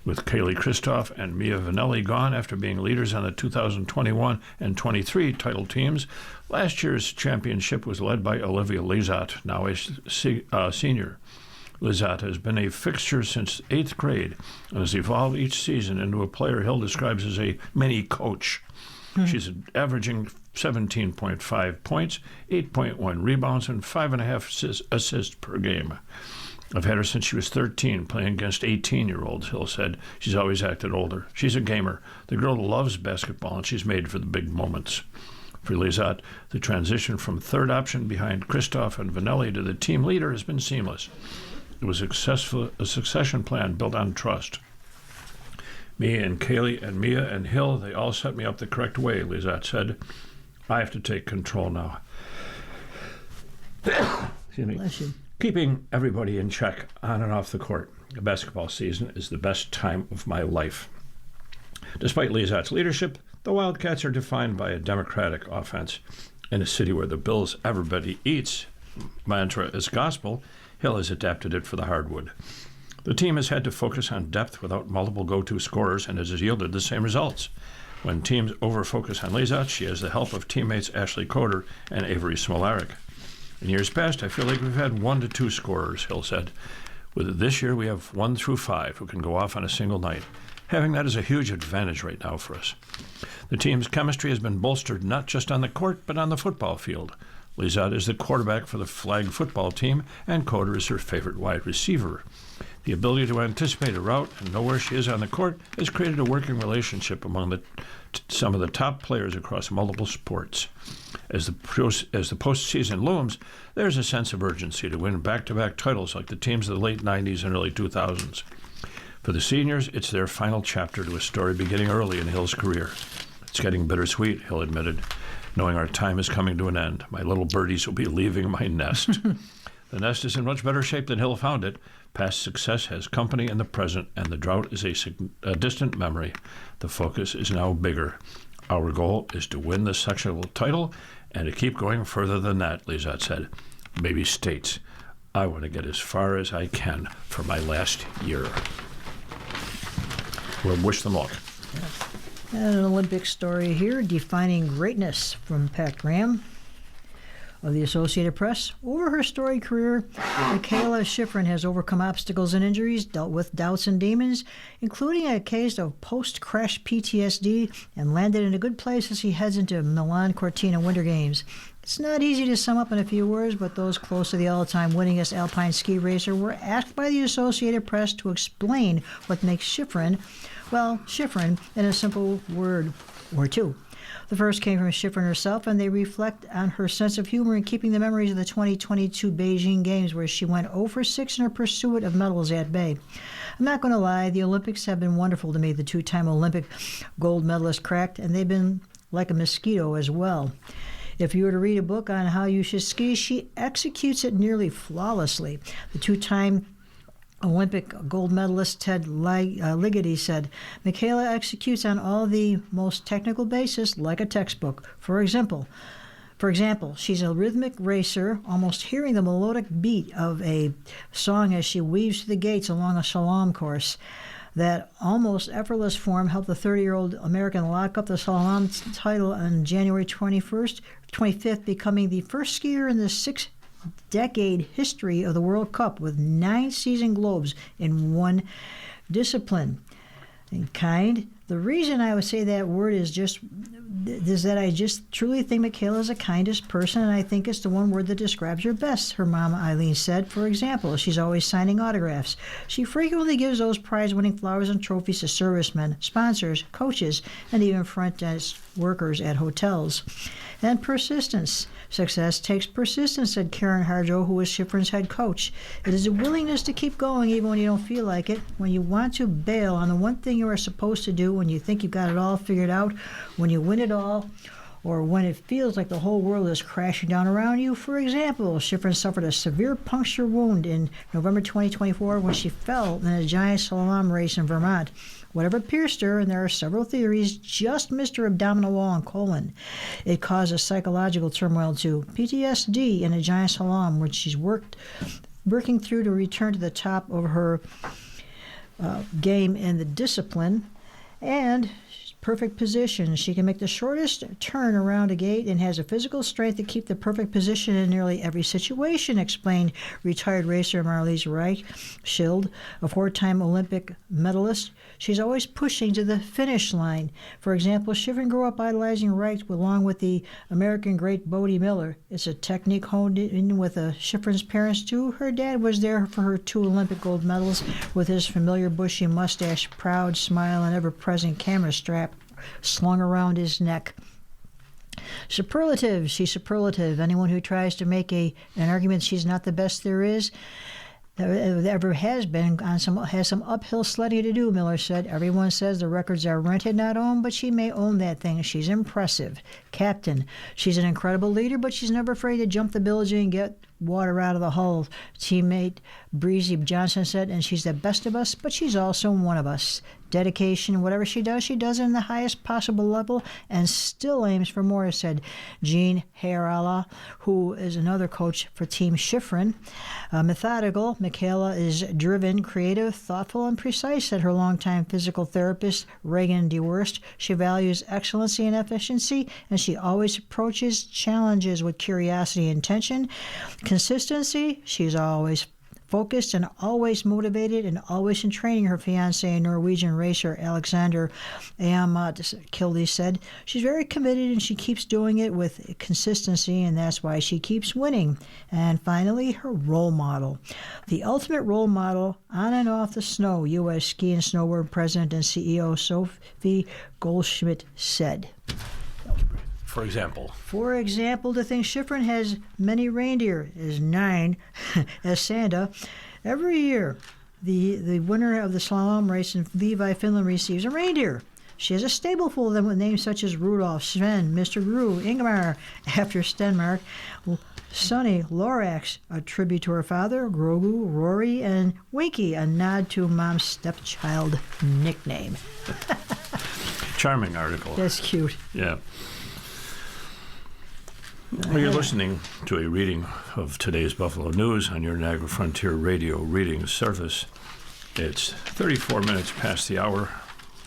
S3: With Kaylee Kristoff and Mia Vanelli gone after being leaders on the 2021 and 23 title teams, last year's championship was led by Olivia Lizotte, now a senior. Lizotte has been a fixture since 8th grade and has evolved each season into a player Hill describes as a mini-coach. She's averaging 17.5 points, 8.1 rebounds, and 5.5 assists per game. I've had her since she was 13, playing against 18-year-olds, Hill said. She's always acted older. She's a gamer. The girl loves basketball, and she's made for the big moments. For Lizotte, the transition from third option behind Kristoff and Vanelli to the team leader has been seamless. It was a succession plan built on trust. Me and Kaylee and Mia and Hill, they all set me up the correct way, Lizotte said. I have to take control now. Excuse me.
S2: Bless you.
S3: Keeping everybody in check on and off the court. The basketball season is the best time of my life. Despite Lizotte's leadership, the Wildcats are defined by a democratic offense. In a city where the Bills everybody eats mantra is gospel, Hill has adapted it for the hardwood. The team has had to focus on depth without multiple go-to scorers and has yielded the same results. When teams over-focus on Lizotte, she has the help of teammates Ashley Coder and Avery Smolarek. In years past, I feel like we've had 1 to 2 scorers, Hill said. With this year, we have 1 through 5 who can go off on a single night. Having that is a huge advantage right now for us. The team's chemistry has been bolstered not just on the court, but on the football field. Lizotte is the quarterback for the flag football team, and Coder is her favorite wide receiver. The ability to anticipate a route and know where she is on the court has created a working relationship among some of the top players across multiple sports. As the postseason looms, there's a sense of urgency to win back-to-back titles like the teams of the late 90s and early 2000s. For the seniors, it's their final chapter to a story beginning early in Hill's career. It's getting bittersweet, Hill admitted, knowing our time is coming to an end. My little birdies will be leaving my nest. The nest is in much better shape than Hill found it. Past success has company in the present, and the drought is a distant memory. The focus is now bigger. Our goal is to win the sectional title and to keep going further than that, Lizotte said. Maybe states, I want to get as far as I can for my last year. We'll wish them luck.
S2: And an Olympic story here, defining greatness, from Pat Graham of the Associated Press. Over her storied career, Mikaela Shiffrin has overcome obstacles and injuries, dealt with doubts and demons, including a case of post-crash PTSD, and landed in a good place as he heads into Milan Cortina Winter Games. It's not easy to sum up in a few words, but those close to the all-time winningest alpine ski racer were asked by the Associated Press to explain what makes Shiffrin, in a simple word or two. The first came from Shiffrin herself, and they reflect on her sense of humor in keeping the memories of the 2022 Beijing Games, where she went 0 for 6 in her pursuit of medals at bay. I'm not going to lie, the Olympics have been wonderful to me. The two-time Olympic gold medalist cracked, and they've been like a mosquito as well. If you were to read a book on how you should ski, she executes it nearly flawlessly. The two-time Olympic gold medalist Ted Ligety said, Mikaela executes on all the most technical basis like a textbook. For example, she's a rhythmic racer, almost hearing the melodic beat of a song as she weaves through the gates along a slalom course. That almost effortless form helped the 30-year-old American lock up the slalom title on January 25th, becoming the first skier in the 6-decade history of the World Cup with 9 season globes in one discipline. And kind. The reason I would say that word is that I just truly think Mikaela is the kindest person, and I think it's the one word that describes her best, her mama Eileen said. For example, she's always signing autographs. She frequently gives those prize-winning flowers and trophies to servicemen, sponsors, coaches, and even front desk workers at hotels. And persistence. Success takes persistence, said Karen Harjo, who was Shiffrin's head coach. It is a willingness to keep going even when you don't feel like it, when you want to bail on the one thing you are supposed to do, when you think you've got it all figured out, when you win it all, or when it feels like the whole world is crashing down around you. For example, Shiffrin suffered a severe puncture wound in November 2024 when she fell in a giant slalom race in Vermont. Whatever pierced her, and there are several theories, just missed her abdominal wall and colon. It caused a psychological turmoil too. PTSD in a giant slalom, which she's working through to return to the top of her game in the discipline. And perfect position. She can make the shortest turn around a gate and has a physical strength to keep the perfect position in nearly every situation, explained retired racer Marlies Reichschild, a 4-time Olympic medalist. She's always pushing to the finish line. For example, Shiffrin grew up idolizing Reich along with the American great Bode Miller. It's a technique honed in with Shiffrin's parents too. Her dad was there for her 2 Olympic gold medals with his familiar bushy mustache, proud smile, and ever-present camera strap slung around his neck. Superlative. She's superlative. Anyone who tries to make an argument she's not the best there is, ever has been, has some uphill sledding to do, Miller said. Everyone says the records are rented, not owned, but she may own that thing. She's impressive. Captain. She's an incredible leader, but she's never afraid to jump the bilge and get water out of the hull. Teammate Breezy Johnson said, and she's the best of us, but she's also one of us. Dedication, whatever she does it in the highest possible level and still aims for more, said Jean Hayarala, who is another coach for Team Shiffrin. Methodical, Mikaela is driven, creative, thoughtful, and precise, said her longtime physical therapist, Reagan DeWurst. She values excellency and efficiency, and she always approaches challenges with curiosity and intention. Consistency, she's always focused and always motivated and always in training, her fiancé, Norwegian racer Alexander Kilde said. She's very committed and she keeps doing it with consistency, and that's why she keeps winning. And finally, her role model. The ultimate role model on and off the snow, U.S. Ski and Snowboard President and CEO Sophie Goldschmidt said.
S3: For example,
S2: to think Schifrin has many reindeer, is 9, as Santa. Every year, the winner of the slalom race in Levi, Finland, receives a reindeer. She has a stable full of them with names such as Rudolph, Sven, Mr. Gru, Ingemar, after Stenmark, Sonny, Lorax, a tribute to her father, Grogu, Rory, and Winky, a nod to Mom's stepchild nickname.
S3: charming article.
S2: That's cute.
S3: Yeah. Well, you're listening to a reading of today's Buffalo News on your Niagara Frontier Radio reading service. It's 34 minutes past the hour.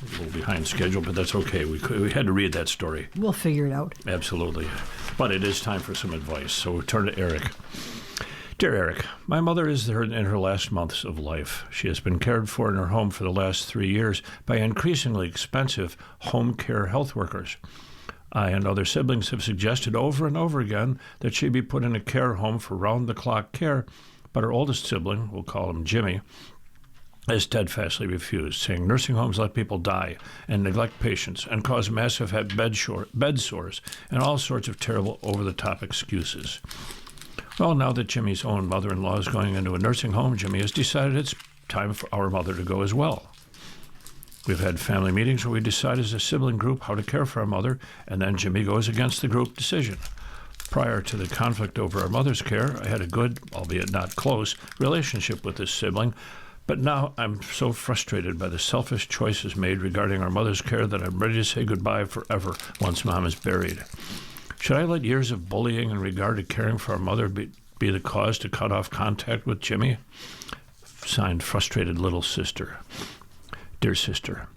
S3: A little behind schedule, but that's okay. We had to read that story.
S2: We'll figure it out.
S3: Absolutely. But it is time for some advice, so we'll turn to Eric. Dear Eric, my mother is in her last months of life. She has been cared for in her home for the last 3 years by increasingly expensive home care health workers. I and other siblings have suggested over and over again that she be put in a care home for round-the-clock care, but her oldest sibling, we'll call him Jimmy, has steadfastly refused, saying nursing homes let people die and neglect patients and cause massive bed sores and all sorts of terrible over-the-top excuses. Well, now that Jimmy's own mother-in-law is going into a nursing home, Jimmy has decided it's time for our mother to go as well. We've had family meetings where we decide as a sibling group how to care for our mother, and then Jimmy goes against the group decision. Prior to the conflict over our mother's care, I had a good, albeit not close, relationship with this sibling, but now I'm so frustrated by the selfish choices made regarding our mother's care that I'm ready to say goodbye forever once Mom is buried. Should I let years of bullying in regard to caring for our mother be the cause to cut off contact with Jimmy? Signed, Frustrated Little Sister. Dear sister,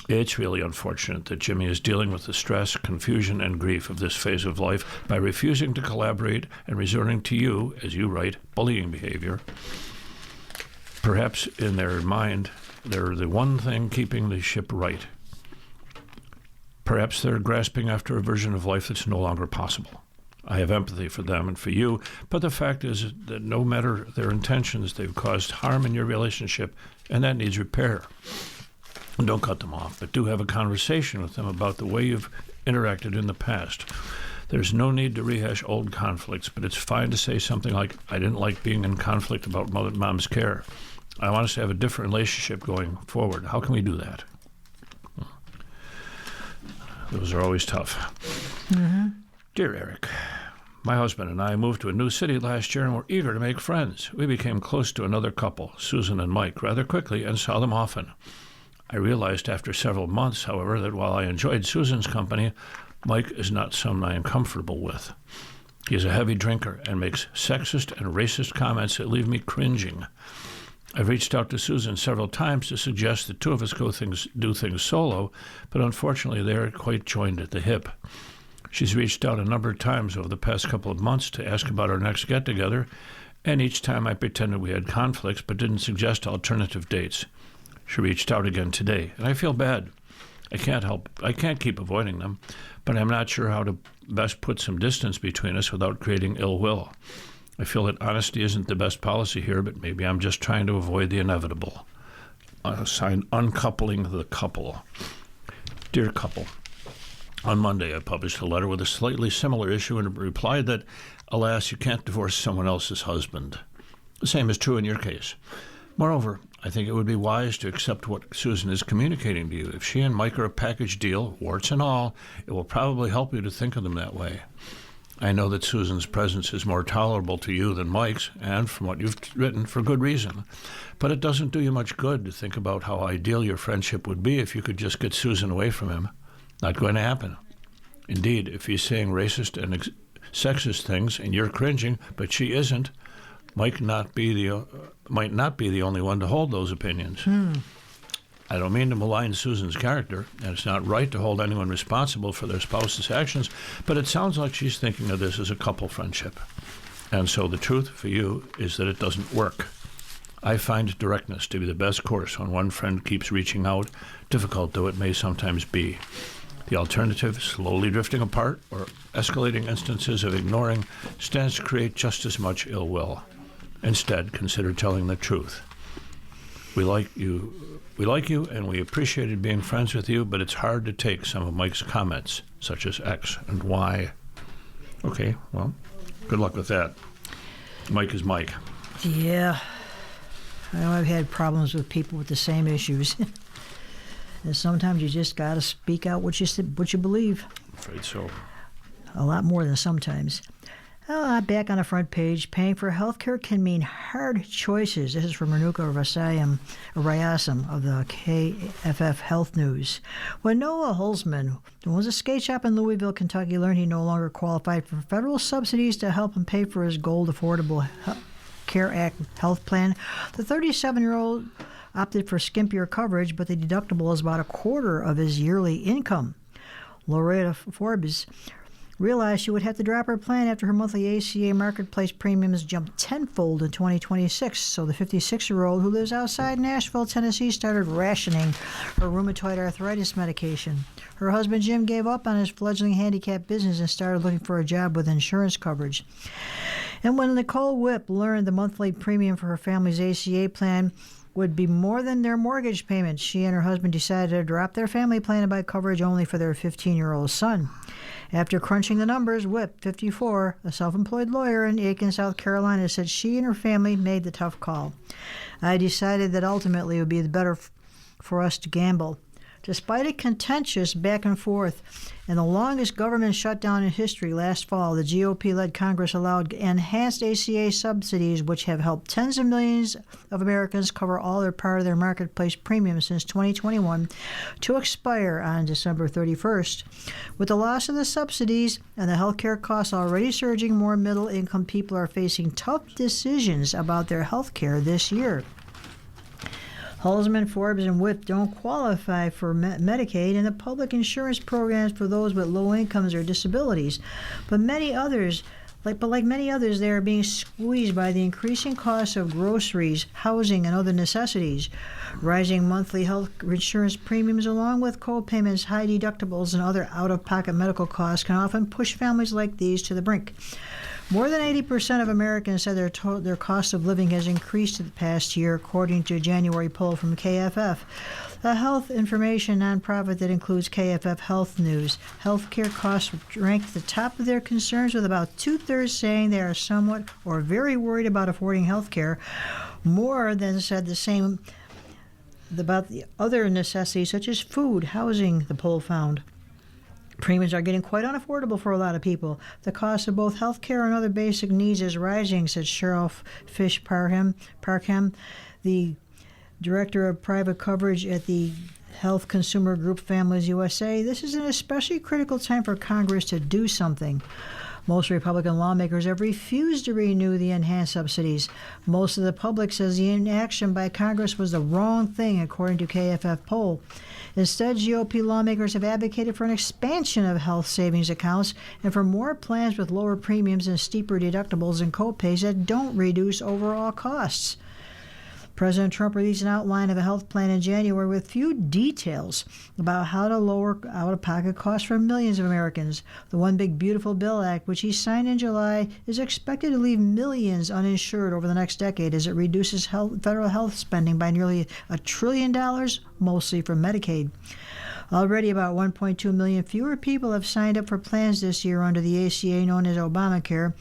S3: it's really unfortunate that Jimmy is dealing with the stress, confusion, and grief of this phase of life by refusing to collaborate and resorting to you, as you write, bullying behavior. Perhaps in their mind, they're the one thing keeping the ship right. Perhaps they're grasping after a version of life that's no longer possible. I have empathy for them and for you, but the fact is that no matter their intentions, they've caused harm in your relationship, and that needs repair. And don't cut them off, but do have a conversation with them about the way you've interacted in the past. There's no need to rehash old conflicts, but it's fine to say something like, I didn't like being in conflict about Mom's care. I want us to have a different relationship going forward. How can we do that? Those are always tough. Mm-hmm. Dear Eric, my husband and I moved to a new city last year and were eager to make friends. We became close to another couple, Susan and Mike, rather quickly and saw them often. I realized after several months, however, that while I enjoyed Susan's company, Mike is not someone I am comfortable with. He is a heavy drinker and makes sexist and racist comments that leave me cringing. I've reached out to Susan several times to suggest the two of us do things solo, but unfortunately they are quite joined at the hip. She's reached out a number of times over the past couple of months to ask about our next get-together, and each time I pretended we had conflicts but didn't suggest alternative dates. She reached out again today, and I feel bad. I can't keep avoiding them, but I'm not sure how to best put some distance between us without creating ill will. I feel that honesty isn't the best policy here, but maybe I'm just trying to avoid the inevitable. Signed, Uncoupling the Couple. Dear couple, on Monday I published a letter with a slightly similar issue and replied that, alas, you can't divorce someone else's husband. The same is true in your case. Moreover, I think it would be wise to accept what Susan is communicating to you. If she and Mike are a package deal, warts and all, it will probably help you to think of them that way. I know that Susan's presence is more tolerable to you than Mike's, and from what you've written, for good reason. But it doesn't do you much good to think about how ideal your friendship would be if you could just get Susan away from him. Not going to happen. Indeed, if he's saying racist and sexist things and you're cringing, but she isn't, might not be the only one to hold those opinions. I don't mean to malign Susan's character, and it's not right to hold anyone responsible for their spouse's actions, but it sounds like she's thinking of this as a couple friendship. And so the truth for you is that it doesn't work. I find directness to be the best course when one friend keeps reaching out, difficult though it may sometimes be. The alternative, slowly drifting apart or escalating instances of ignoring, stands to create just as much ill will. Instead, consider telling the truth. We like you, and we appreciated being friends with you, but it's hard to take some of Mike's comments, such as X and Y. Okay, well, good luck with that. Mike is Mike.
S2: Yeah. I know I've had problems with people with the same issues. And sometimes you just got to speak out what you believe.
S3: I'm afraid so.
S2: A lot more than sometimes. Back on the front page, paying for health care can mean hard choices. This is from Renuka Rayasam of the KFF Health News. When Noah Holzman, who was a skate shop in Louisville, Kentucky, learned he no longer qualified for federal subsidies to help him pay for his Gold Affordable Care Act health plan, the 37-year-old opted for skimpier coverage, but the deductible is about a quarter of his yearly income. Loretta Forbes realized she would have to drop her plan after her monthly ACA marketplace premiums jumped tenfold in 2026. So the 56-year-old who lives outside Nashville, Tennessee, started rationing her rheumatoid arthritis medication. Her husband Jim gave up on his fledgling handicap business and started looking for a job with insurance coverage. And when Nicole Whipp learned the monthly premium for her family's ACA plan would be more than their mortgage payment, she and her husband decided to drop their family plan and buy coverage only for their 15-year-old son. After crunching the numbers, Whipp, 54, a self-employed lawyer in Aiken, South Carolina, said she and her family made the tough call. I decided that ultimately it would be better for us to gamble. Despite a contentious back and forth and the longest government shutdown in history last fall, the GOP-led Congress allowed enhanced ACA subsidies, which have helped tens of millions of Americans cover all or part of their marketplace premiums since 2021, to expire on December 31st. With the loss of the subsidies and the health care costs already surging, more middle-income people are facing tough decisions about their health care this year. Holzman, Forbes, and Whipp don't qualify for Medicaid and the public insurance programs for those with low incomes or disabilities. But like many others, they are being squeezed by the increasing costs of groceries, housing, and other necessities. Rising monthly health insurance premiums, along with co-payments, high deductibles, and other out-of-pocket medical costs, can often push families like these to the brink. More than 80% of Americans said their cost of living has increased in the past year, according to a January poll from KFF, the health information nonprofit that includes KFF Health News. Healthcare costs ranked at the top of their concerns, with about two-thirds saying they are somewhat or very worried about affording health care. More than said the same about the other necessities, such as food, housing, the poll found. Premiums are getting quite unaffordable for a lot of people. The cost of both health care and other basic needs is rising, said Cheryl Fish Parham, the director of private coverage at the health consumer group Families USA. This is an especially critical time for Congress to do something. Most Republican lawmakers have refused to renew the enhanced subsidies. Most of the public says the inaction by Congress was the wrong thing, according to KFF poll. Instead, GOP lawmakers have advocated for an expansion of health savings accounts and for more plans with lower premiums and steeper deductibles and copays that don't reduce overall costs. President Trump released an outline of a health plan in January with few details about how to lower out-of-pocket costs for millions of Americans. The One Big Beautiful Bill Act, which he signed in July, is expected to leave millions uninsured over the next decade as it reduces federal health spending by nearly $1 trillion, mostly from Medicaid. Already about 1.2 million fewer people have signed up for plans this year under the ACA known as Obamacare.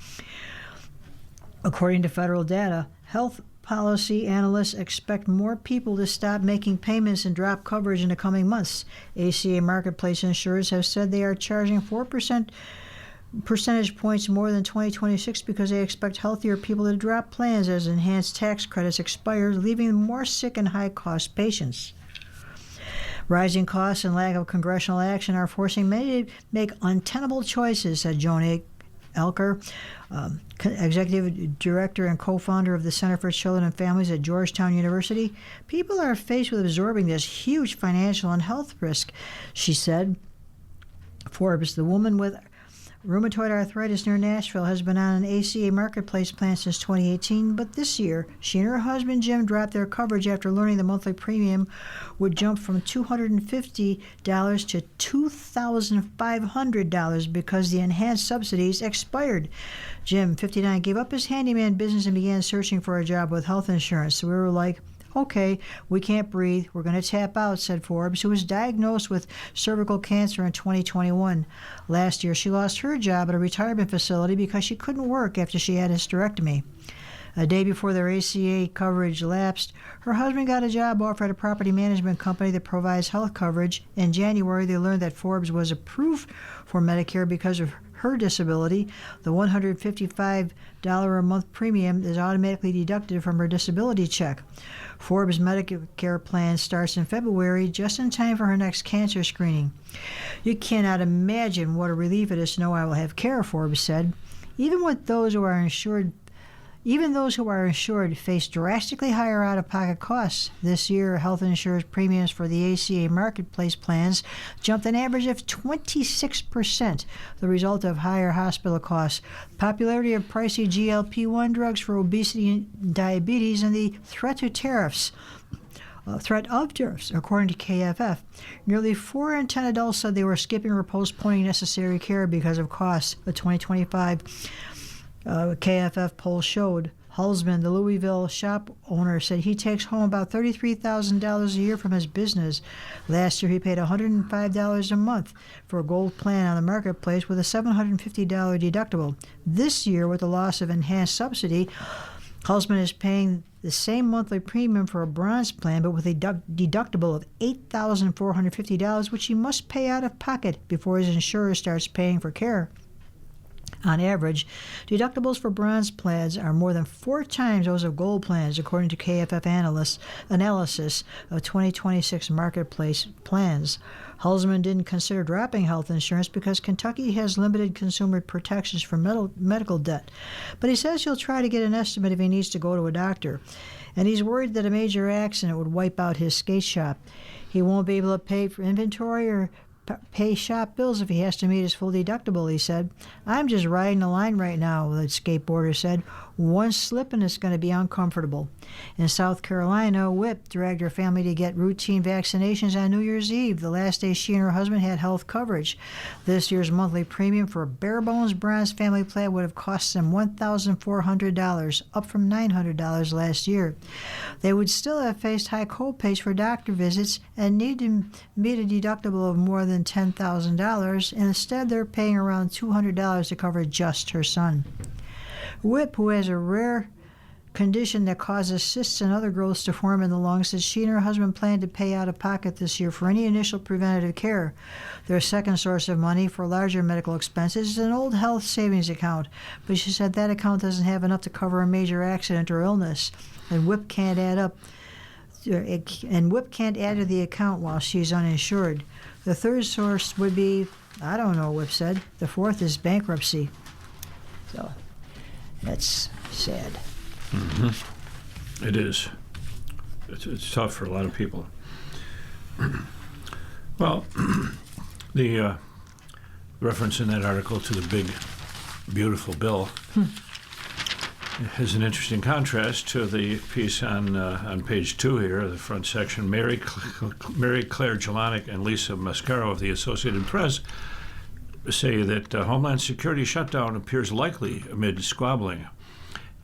S2: According to federal data, health policy analysts expect more people to stop making payments and drop coverage in the coming months. ACA marketplace insurers have said they are charging 4% percentage points more than 2026 because they expect healthier people to drop plans as enhanced tax credits expire, leaving more sick and high-cost patients. Rising costs and lack of congressional action are forcing many to make untenable choices, said Joan Elker, executive director and co-founder of the Center for Children and Families at Georgetown University. People are faced with absorbing this huge financial and health risk, she said. Forbes, the woman with Rheumatoid arthritis near Nashville has been on an ACA marketplace plan since 2018, but this year, she and her husband Jim dropped their coverage after learning the monthly premium would jump from $250 to $2,500 because the enhanced subsidies expired. Jim, 59, gave up his handyman business and began searching for a job with health insurance. So we were like, okay, we can't breathe. We're going to tap out, said Forbes, who was diagnosed with cervical cancer in 2021. Last year, she lost her job at a retirement facility because she couldn't work after she had a hysterectomy. A day before their ACA coverage lapsed, her husband got a job offer at a property management company that provides health coverage. In January, they learned that Forbes was approved for Medicare because of her disability. The $155 a month premium is automatically deducted from her disability check. Forbes' Medicare plan starts in February, just in time for her next cancer screening. You cannot imagine what a relief it is to know I will have care, Forbes said. Even those who are insured face drastically higher out-of-pocket costs. This year, health insurance premiums for the ACA marketplace plans jumped an average of 26%, the result of higher hospital costs, popularity of pricey GLP-1 drugs for obesity and diabetes, and the threat of tariffs, according to KFF. Nearly 4 in 10 adults said they were skipping or postponing necessary care because of costs. The 2025 KFF poll showed. Hulsman, the Louisville shop owner, said he takes home about $33,000 a year from his business. Last year, he paid $105 a month for a gold plan on the marketplace with a $750 deductible. This year, with the loss of enhanced subsidy, Hulsman is paying the same monthly premium for a bronze plan, but with a deductible of $8,450, which he must pay out of pocket before his insurer starts paying for care. On average, deductibles for bronze plans are more than 4 times those of gold plans, according to KFF analysis of 2026 marketplace plans. Hulsman didn't consider dropping health insurance because Kentucky has limited consumer protections for medical debt, but he says he'll try to get an estimate if he needs to go to a doctor. And he's worried that a major accident would wipe out his skate shop. He won't be able to pay for inventory or pay shop bills if he has to meet his full deductible, he said. I'm just riding the line right now, the skateboarder said. One slip and it's going to be uncomfortable. In South Carolina, Whip dragged her family to get routine vaccinations on New Year's Eve, the last day she and her husband had health coverage. This year's monthly premium for a bare-bones bronze family plan would have cost them $1,400, up from $900 last year. They would still have faced high co-pays for doctor visits and need to meet a deductible of more than $10,000, and instead they're paying around $200 to cover just her son. Whip, who has a rare condition that causes cysts and other growths to form in the lungs, says she and her husband plan to pay out of pocket this year for any initial preventative care. Their second source of money for larger medical expenses is an old health savings account, but she said that account doesn't have enough to cover a major accident or illness, and Whip can't add to the account while she's uninsured. The third source would be, I don't know, Whip said. The fourth is bankruptcy. So that's sad.
S3: Mm-hmm. It is. It's tough for a lot of people. Well, the reference in that article to the big, beautiful bill is an interesting contrast to the piece on page 2 here, the front section. Mary Claire Jelonic and Lisa Mascaro of the Associated Press say that Homeland Security shutdown appears likely amid squabbling.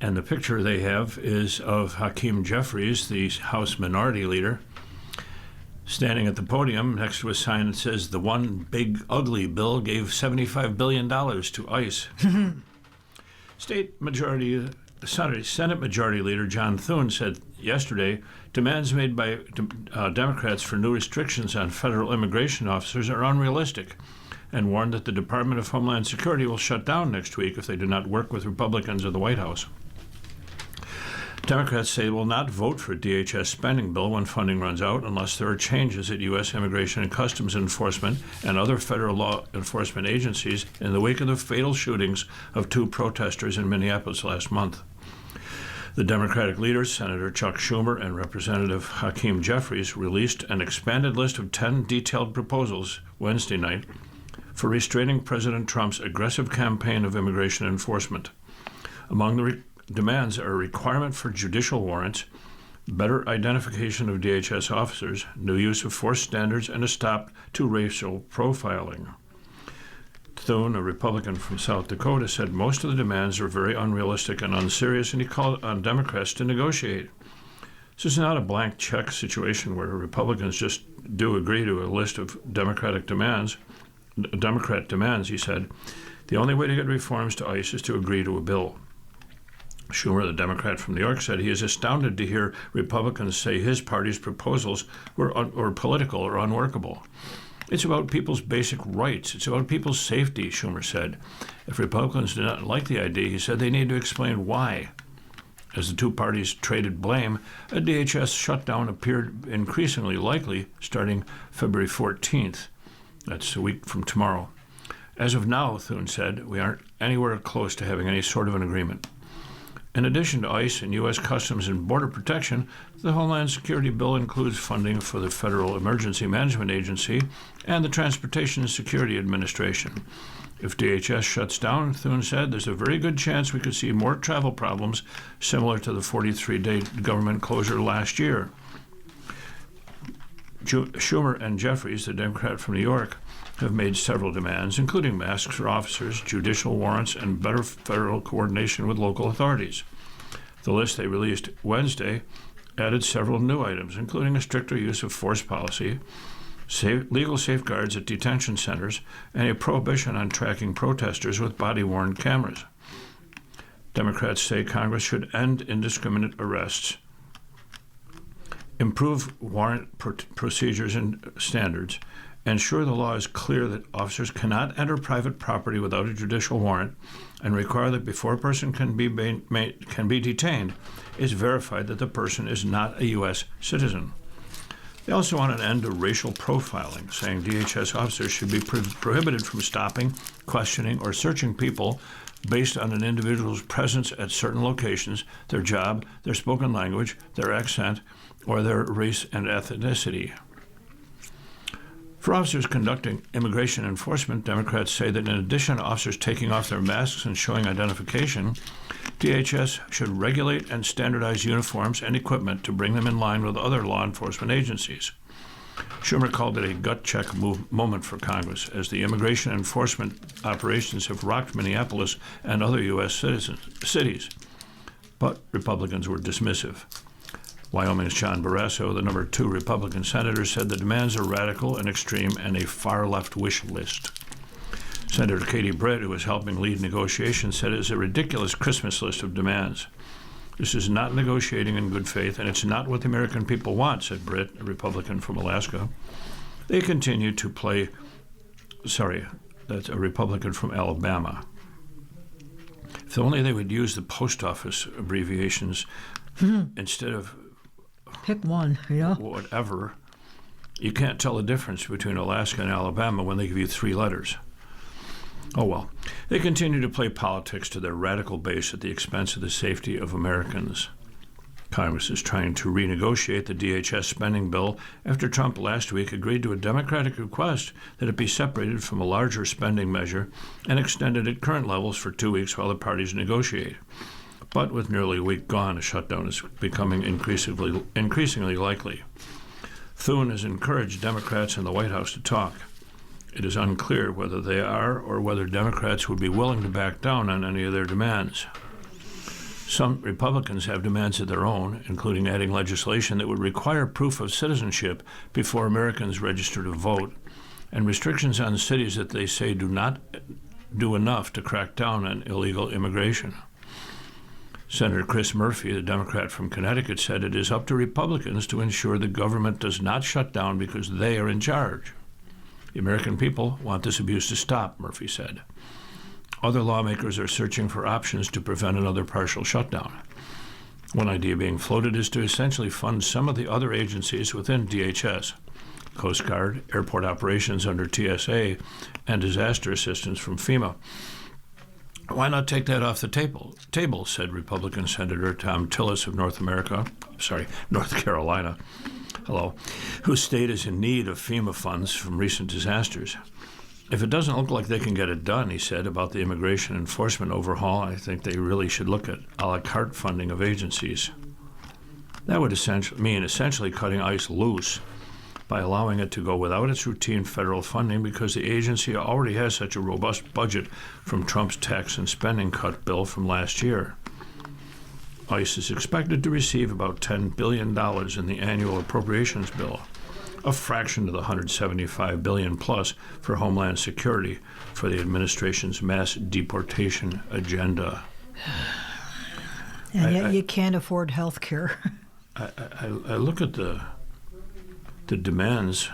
S3: And the picture they have is of Hakeem Jeffries, the House Minority Leader, standing at the podium next to a sign that says, "The one big ugly bill gave $75 billion to ICE." Senate Majority Leader John Thune said yesterday demands made by Democrats for new restrictions on federal immigration officers are unrealistic, and warned that the Department of Homeland Security will shut down next week if they do not work with Republicans or the White House. Democrats say they will not vote for a DHS spending bill when funding runs out unless there are changes at U.S. Immigration and Customs Enforcement and other federal law enforcement agencies in the wake of the fatal shootings of 2 protesters in Minneapolis last month. The Democratic leaders, Senator Chuck Schumer and Representative Hakeem Jeffries, released an expanded list of 10 detailed proposals Wednesday night for restraining President Trump's aggressive campaign of immigration enforcement. Among the demands are a requirement for judicial warrants, better identification of DHS officers, new use of force standards, and a stop to racial profiling. Thune, a Republican from South Dakota, said most of the demands are very unrealistic and unserious, and he called on Democrats to negotiate. This is not a blank check situation where Republicans just do agree to a list of Democrat demands, he said. The only way to get reforms to ICE is to agree to a bill. Schumer, the Democrat from New York, said he is astounded to hear Republicans say his party's proposals were political or unworkable. It's about people's basic rights. It's about people's safety, Schumer said. If Republicans do not like the idea, he said they need to explain why. As the two parties traded blame, a DHS shutdown appeared increasingly likely starting February 14th. That's a week from tomorrow. As of now, Thune said, we aren't anywhere close to having any sort of an agreement. In addition to ICE and U.S. Customs and Border Protection, the Homeland Security bill includes funding for the Federal Emergency Management Agency and the Transportation Security Administration. If DHS shuts down, Thune said, there's a very good chance we could see more travel problems similar to the 43-day government closure last year. Schumer and Jeffries, the Democrat from New York, have made several demands, including masks for officers, judicial warrants, and better federal coordination with local authorities. The list they released Wednesday added several new items, including a stricter use of force policy, legal safeguards at detention centers, and a prohibition on tracking protesters with body-worn cameras. Democrats say Congress should end indiscriminate arrests, improve warrant procedures and standards, ensure the law is clear that officers cannot enter private property without a judicial warrant, and require that before a person can be detained, it's verified that the person is not a U.S. citizen. They also want an end to racial profiling, saying DHS officers should be prohibited from stopping, questioning, or searching people based on an individual's presence at certain locations, their job, their spoken language, their accent, or their race and ethnicity. For officers conducting immigration enforcement, Democrats say that in addition to officers taking off their masks and showing identification, DHS should regulate and standardize uniforms and equipment to bring them in line with other law enforcement agencies. Schumer called it a gut check moment for Congress, as the immigration enforcement operations have rocked Minneapolis and other U.S. cities. But Republicans were dismissive. Wyoming's John Barrasso, the number 2 Republican senator, said the demands are radical and extreme and a far-left wish list. Senator Katie Britt, who was helping lead negotiations, said it is a ridiculous Christmas list of demands. This is not negotiating in good faith, and it's not what the American people want, said Britt, a Republican from Alaska. They continue to play, that's a Republican from Alabama. If only they would use the post office abbreviations instead of
S2: Pick one,
S3: whatever. You can't tell the difference between Alaska and Alabama when they give you 3 letters. Oh well. They continue to play politics to their radical base at the expense of the safety of Americans. Congress is trying to renegotiate the DHS spending bill after Trump last week agreed to a Democratic request that it be separated from a larger spending measure and extended at current levels for 2 weeks while the parties negotiate. But with nearly a week gone, a shutdown is becoming increasingly likely. Thune has encouraged Democrats in the White House to talk. It is unclear whether they are or whether Democrats would be willing to back down on any of their demands. Some Republicans have demands of their own, including adding legislation that would require proof of citizenship before Americans register to vote, and restrictions on cities that they say do not do enough to crack down on illegal immigration. Senator Chris Murphy, the Democrat from Connecticut, said it is up to Republicans to ensure the government does not shut down because they are in charge. The American people want this abuse to stop, Murphy said. Other lawmakers are searching for options to prevent another partial shutdown. One idea being floated is to essentially fund some of the other agencies within DHS, Coast Guard, airport operations under TSA, and disaster assistance from FEMA. Why not take that off the table, said Republican Senator Tom Tillis of North Carolina, whose state is in need of FEMA funds from recent disasters. If it doesn't look like they can get it done, he said, about the immigration enforcement overhaul, I think they really should look at a la carte funding of agencies. That would essentially cutting ICE loose by allowing it to go without its routine federal funding because the agency already has such a robust budget from Trump's tax and spending cut bill from last year. ICE is expected to receive about $10 billion in the annual appropriations bill, a fraction of the $175 billion plus for Homeland Security for the administration's mass deportation agenda.
S2: And yet you can't afford health care.
S3: I look at the demands: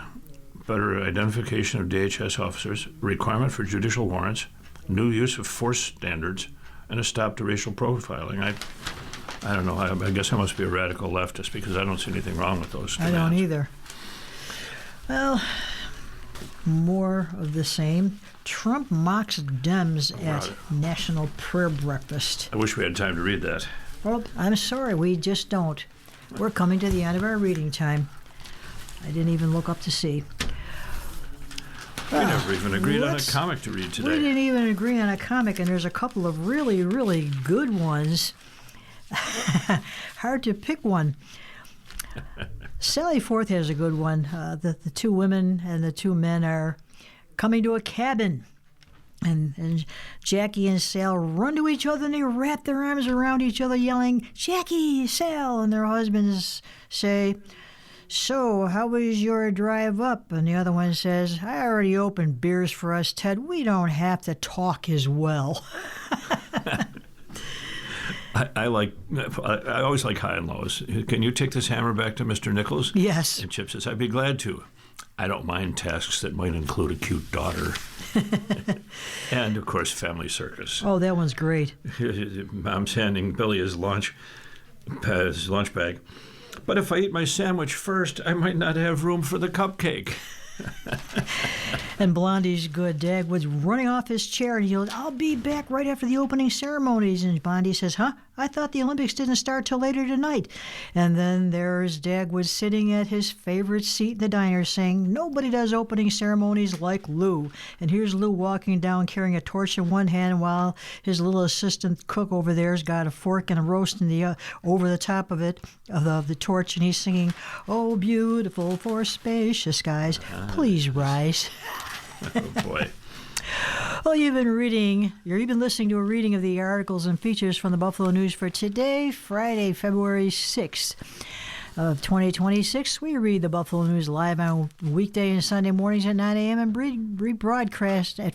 S3: better identification of DHS officers, requirement for judicial warrants, new use of force standards, and a stop to racial profiling. I don't know. I guess I must be a radical leftist because I don't see anything wrong with those demands.
S2: I don't either. Well, more of the same. Trump mocks Dems at National Prayer Breakfast.
S3: I wish we had time to read that.
S2: Well, I'm sorry, we just don't. We're coming to the end of our reading time. I didn't even look up to see.
S3: We never even agreed on a comic to read today.
S2: We didn't even agree on a comic, and there's a couple of really, really good ones. Hard to pick one. Sally Forth has a good one. The two women and the two men are coming to a cabin. And Jackie and Sal run to each other and they wrap their arms around each other yelling, "Jackie, Sal!" And their husbands say, "So, how was your drive up?" And the other one says, "I already opened beers for us, Ted. We don't have to talk as well."
S3: I always like high and lows. Can you take this hammer back to Mr. Nichols?
S2: Yes.
S3: And Chip says, "I'd be glad to. I don't mind tasks that might include a cute daughter." And, of course, Family Circus.
S2: Oh, that one's great.
S3: Mom's handing Billy his lunch bag. "But if I eat my sandwich first, I might not have room for the cupcake."
S2: And Blondie's good. Dagwood's running off his chair and he yells, "I'll be back right after the opening ceremonies." And Blondie says, "Huh? I thought the Olympics didn't start till later tonight." And then there's Dagwood sitting at his favorite seat in the diner saying, "Nobody does opening ceremonies like Lou." And here's Lou walking down carrying a torch in one hand while his little assistant cook over there's got a fork and a roast in the over the top of it, of the torch, and he's singing, "Oh, beautiful for spacious skies, please rise."
S3: Oh, boy.
S2: Well, you've been listening to a reading of the articles and features from the Buffalo News for today, Friday, February 6th of 2026. We read the Buffalo News live on weekday and Sunday mornings at 9 a.m. and rebroadcast at,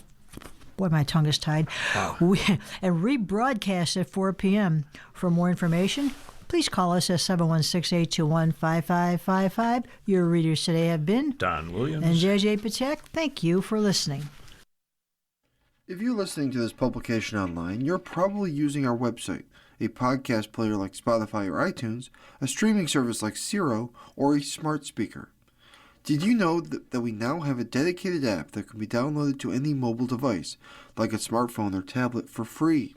S2: boy, my tongue is tied, and rebroadcast at 4 p.m. For more information, please call us at 716-821-5555. Your readers today have been
S3: Don Williams
S2: and JJ Patek. Thank you for listening.
S1: If you're listening to this publication online, you're probably using our website, a podcast player like Spotify or iTunes, a streaming service like Siro, or a smart speaker. Did you know that we now have a dedicated app that can be downloaded to any mobile device, like a smartphone or tablet, for free?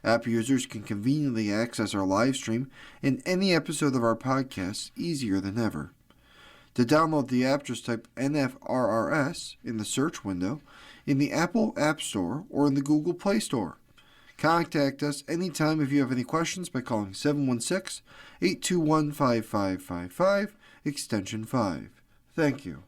S1: App users can conveniently access our live stream and any episode of our podcast easier than ever. To download the app, just type NFRRS in the search window in the Apple App Store or in the Google Play Store. Contact us anytime if you have any questions by calling 716-821-5555, extension 5. Thank you.